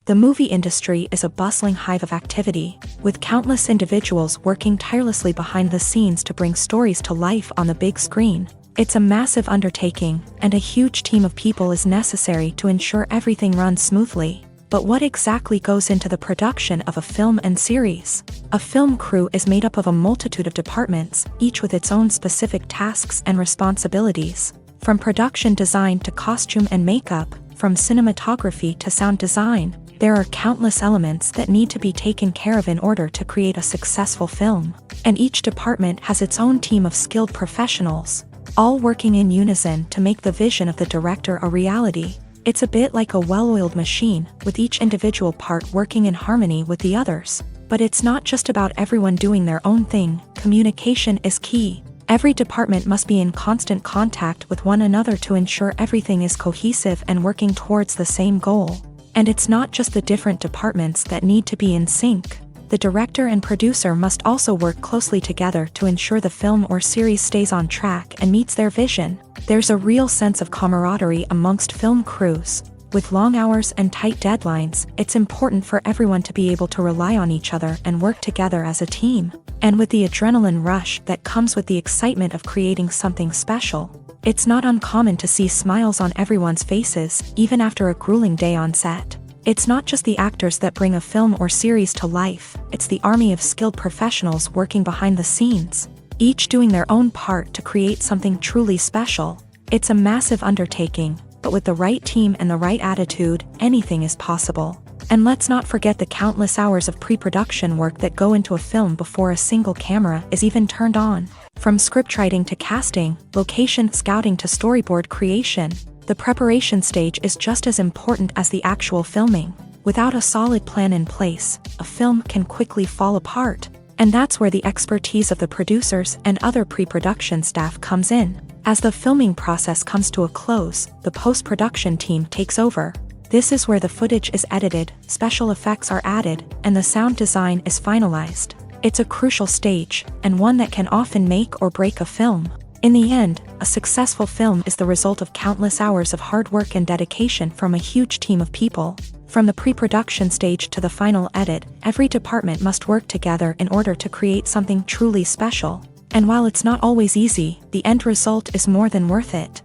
The movie industry is a bustling hive of activity, with countless individuals working tirelessly behind the scenes to bring stories to life on the big screen. It's a massive undertaking, and a huge team of people is necessary to ensure everything runs smoothly. But what exactly goes into the production of a film and series? A film crew is made up of a multitude of departments, each with its own specific tasks and responsibilities. From production design to costume and makeup, from cinematography to sound design, there are countless elements that need to be taken care of in order to create a successful film. And each department has its own team of skilled professionals, all working in unison to make the vision of the director a reality. It's a bit like a well-oiled machine, with each individual part working in harmony with the others. But it's not just about everyone doing their own thing. Communication is key. Every department must be in constant contact with one another to ensure everything is cohesive and working towards the same goal. And it's not just the different departments that need to be in sync. The director and producer must also work closely together to ensure the film or series stays on track and meets their vision. There's a real sense of camaraderie amongst film crews. With long hours and tight deadlines, it's important for everyone to be able to rely on each other and work together as a team. And with the adrenaline rush that comes with the excitement of creating something special, it's not uncommon to see smiles on everyone's faces, even after a grueling day on set. It's not just the actors that bring a film or series to life, it's the army of skilled professionals working behind the scenes, each doing their own part to create something truly special. It's a massive undertaking, but with the right team and the right attitude, anything is possible. And let's not forget the countless hours of pre-production work that go into a film before a single camera is even turned on. From scriptwriting to casting, location scouting to storyboard creation, the preparation stage is just as important as the actual filming. Without a solid plan in place, a film can quickly fall apart. And that's where the expertise of the producers and other pre-production staff comes in. As the filming process comes to a close, the post-production team takes over. This is where the footage is edited, special effects are added, and the sound design is finalized. It's a crucial stage, and one that can often make or break a film. In the end, a successful film is the result of countless hours of hard work and dedication from a huge team of people. From the pre-production stage to the final edit, every department must work together in order to create something truly special. And while it's not always easy, the end result is more than worth it.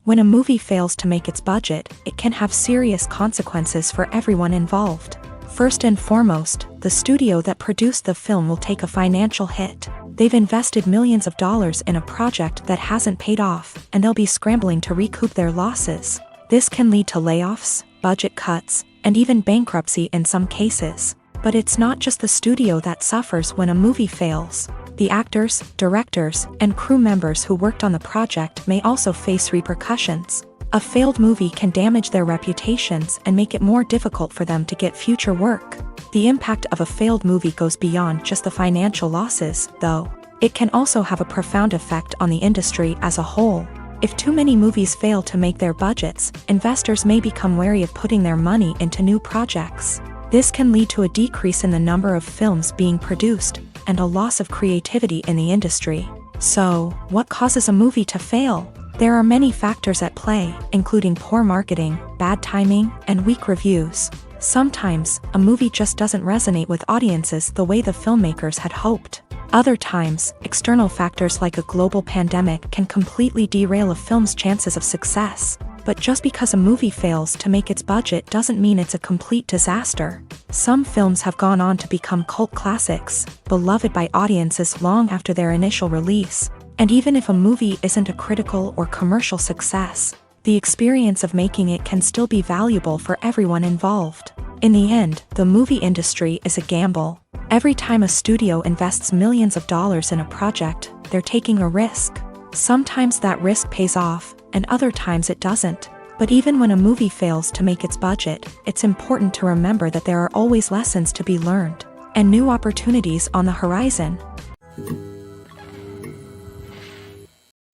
When a movie fails to make its budget, it can have serious consequences for everyone involved. First and foremost, the studio that produced the film will take a financial hit. They've invested millions of dollars in a project that hasn't paid off, and they'll be scrambling to recoup their losses. This can lead to layoffs, budget cuts, and even bankruptcy in some cases. But it's not just the studio that suffers when a movie fails. The actors, directors, and crew members who worked on the project may also face repercussions. A failed movie can damage their reputations and make it more difficult for them to get future work. The impact of a failed movie goes beyond just the financial losses, though. It can also have a profound effect on the industry as a whole. If too many movies fail to make their budgets, investors may become wary of putting their money into new projects. This can lead to a decrease in the number of films being produced, and a loss of creativity in the industry. So, what causes a movie to fail? There are many factors at play, including poor marketing, bad timing, and weak reviews. Sometimes, a movie just doesn't resonate with audiences the way the filmmakers had hoped. Other times, external factors like a global pandemic can completely derail a film's chances of success. But just because a movie fails to make its budget doesn't mean it's a complete disaster. Some films have gone on to become cult classics, beloved by audiences long after their initial release. And even if a movie isn't a critical or commercial success, the experience of making it can still be valuable for everyone involved. In the end, the movie industry is a gamble. Every time a studio invests millions of dollars in a project, they're taking a risk. Sometimes that risk pays off, and other times it doesn't. But even when a movie fails to make its budget, it's important to remember that there are always lessons to be learned, and new opportunities on the horizon.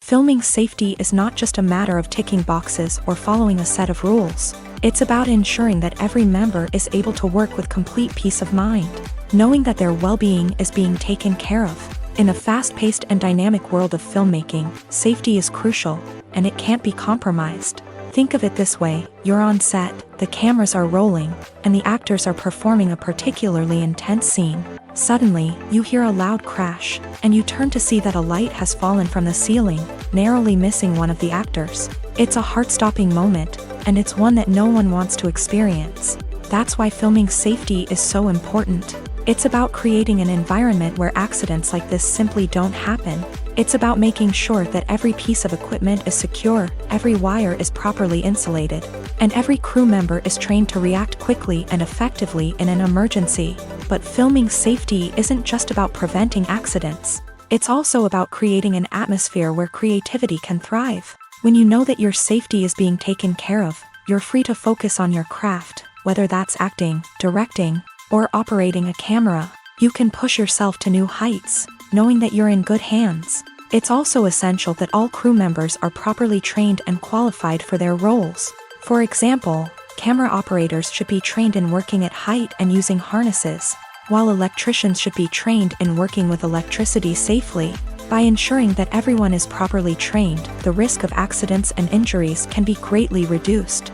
Filming safety is not just a matter of ticking boxes or following a set of rules. It's about ensuring that every member is able to work with complete peace of mind, knowing that their well-being is being taken care of. In a fast-paced and dynamic world of filmmaking, safety is crucial, and it can't be compromised. Think of it this way: you're on set, the cameras are rolling, and the actors are performing a particularly intense scene. Suddenly, you hear a loud crash, and you turn to see that a light has fallen from the ceiling, narrowly missing one of the actors. It's a heart-stopping moment, and it's one that no one wants to experience. That's why filming safety is so important. It's about creating an environment where accidents like this simply don't happen. It's about making sure that every piece of equipment is secure, every wire is properly insulated, and every crew member is trained to react quickly and effectively in an emergency. But filming safety isn't just about preventing accidents. It's also about creating an atmosphere where creativity can thrive. When you know that your safety is being taken care of, you're free to focus on your craft, whether that's acting, directing, or operating a camera. You can push yourself to new heights, knowing that you're in good hands. It's also essential that all crew members are properly trained and qualified for their roles. For example, camera operators should be trained in working at height and using harnesses, while electricians should be trained in working with electricity safely. By ensuring that everyone is properly trained, the risk of accidents and injuries can be greatly reduced.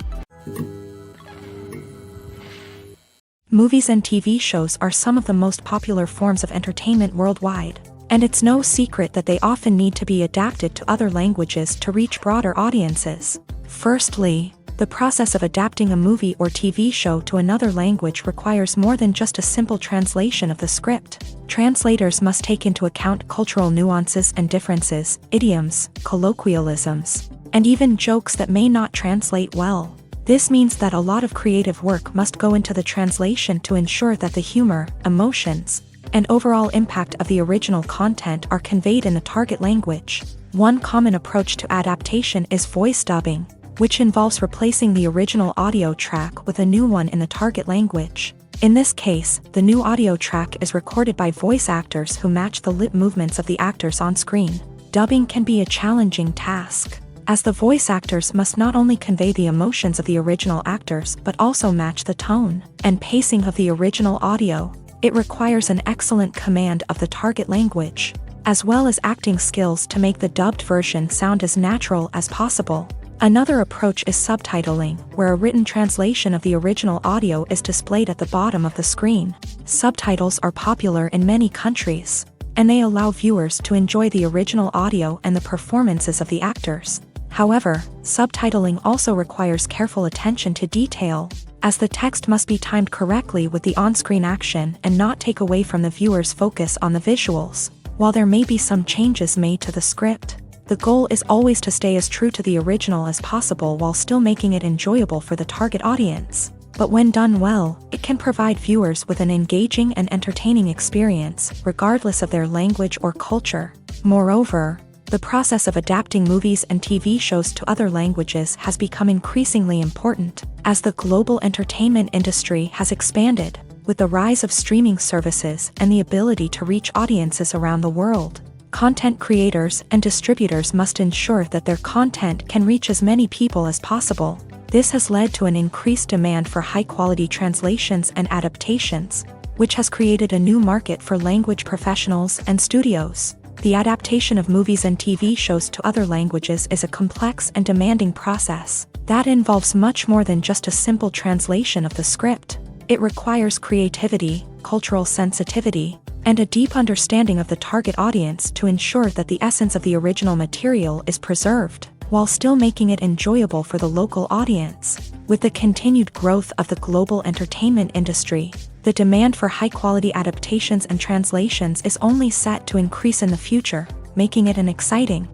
Movies and TV shows are some of the most popular forms of entertainment worldwide, and it's no secret that they often need to be adapted to other languages to reach broader audiences. Firstly, the process of adapting a movie or TV show to another language requires more than just a simple translation of the script. Translators must take into account cultural nuances and differences, idioms, colloquialisms, and even jokes that may not translate well. This means that a lot of creative work must go into the translation to ensure that the humor, emotions, and overall impact of the original content are conveyed in the target language. One common approach to adaptation is voice dubbing, which involves replacing the original audio track with a new one in the target language. In this case, the new audio track is recorded by voice actors who match the lip movements of the actors on screen. Dubbing can be a challenging task, as the voice actors must not only convey the emotions of the original actors but also match the tone and pacing of the original audio. It requires an excellent command of the target language, as well as acting skills to make the dubbed version sound as natural as possible. Another approach is subtitling, where a written translation of the original audio is displayed at the bottom of the screen. Subtitles are popular in many countries, and they allow viewers to enjoy the original audio and the performances of the actors. However, subtitling also requires careful attention to detail, as the text must be timed correctly with the on-screen action and not take away from the viewer's focus on the visuals. While there may be some changes made to the script, the goal is always to stay as true to the original as possible while still making it enjoyable for the target audience. But when done well, it can provide viewers with an engaging and entertaining experience, regardless of their language or culture. Moreover, the process of adapting movies and TV shows to other languages has become increasingly important, as the global entertainment industry has expanded. With the rise of streaming services and the ability to reach audiences around the world, content creators and distributors must ensure that their content can reach as many people as possible. This has led to an increased demand for high-quality translations and adaptations, which has created a new market for language professionals and studios. The adaptation of movies and TV shows to other languages is a complex and demanding process that involves much more than just a simple translation of the script. It requires creativity, cultural sensitivity, and a deep understanding of the target audience to ensure that the essence of the original material is preserved, while still making it enjoyable for the local audience. With the continued growth of the global entertainment industry, the demand for high-quality adaptations and translations is only set to increase in the future, making it an exciting.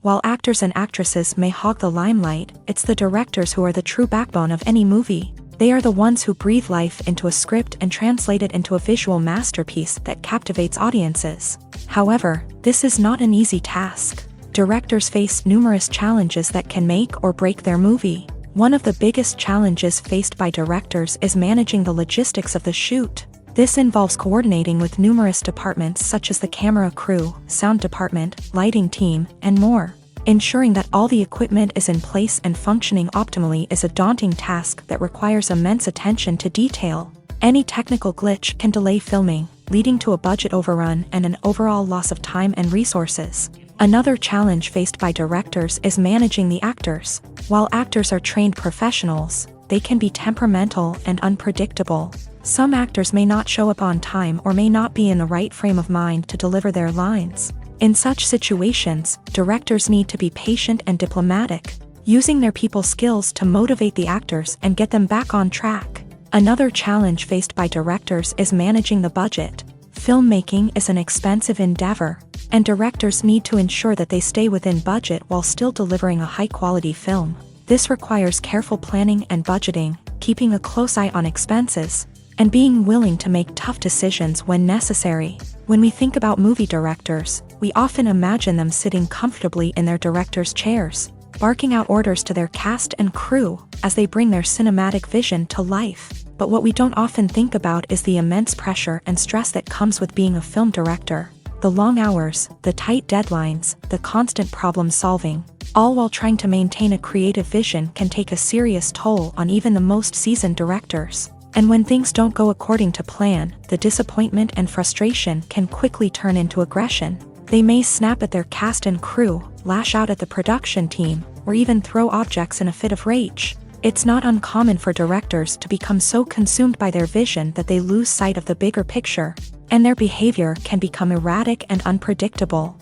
While actors and actresses may hog the limelight, it's the directors who are the true backbone of any movie. They are the ones who breathe life into a script and translate it into a visual masterpiece that captivates audiences. However, this is not an easy task. Directors face numerous challenges that can make or break their movie. One of the biggest challenges faced by directors is managing the logistics of the shoot. This involves coordinating with numerous departments such as the camera crew, sound department, lighting team, and more. Ensuring that all the equipment is in place and functioning optimally is a daunting task that requires immense attention to detail. Any technical glitch can delay filming, leading to a budget overrun and an overall loss of time and resources. Another challenge faced by directors is managing the actors. While actors are trained professionals, they can be temperamental and unpredictable. Some actors may not show up on time or may not be in the right frame of mind to deliver their lines. In such situations, directors need to be patient and diplomatic, using their people skills to motivate the actors and get them back on track. Another challenge faced by directors is managing the budget. Filmmaking is an expensive endeavor, and directors need to ensure that they stay within budget while still delivering a high-quality film. This requires careful planning and budgeting, keeping a close eye on expenses, and being willing to make tough decisions when necessary. When we think about movie directors, we often imagine them sitting comfortably in their director's chairs, barking out orders to their cast and crew as they bring their cinematic vision to life. But what we don't often think about is the immense pressure and stress that comes with being a film director. The long hours, the tight deadlines, the constant problem solving, all while trying to maintain a creative vision can take a serious toll on even the most seasoned directors. And when things don't go according to plan, the disappointment and frustration can quickly turn into aggression. They may snap at their cast and crew, lash out at the production team, or even throw objects in a fit of rage. It's not uncommon for directors to become so consumed by their vision that they lose sight of the bigger picture, and their behavior can become erratic and unpredictable.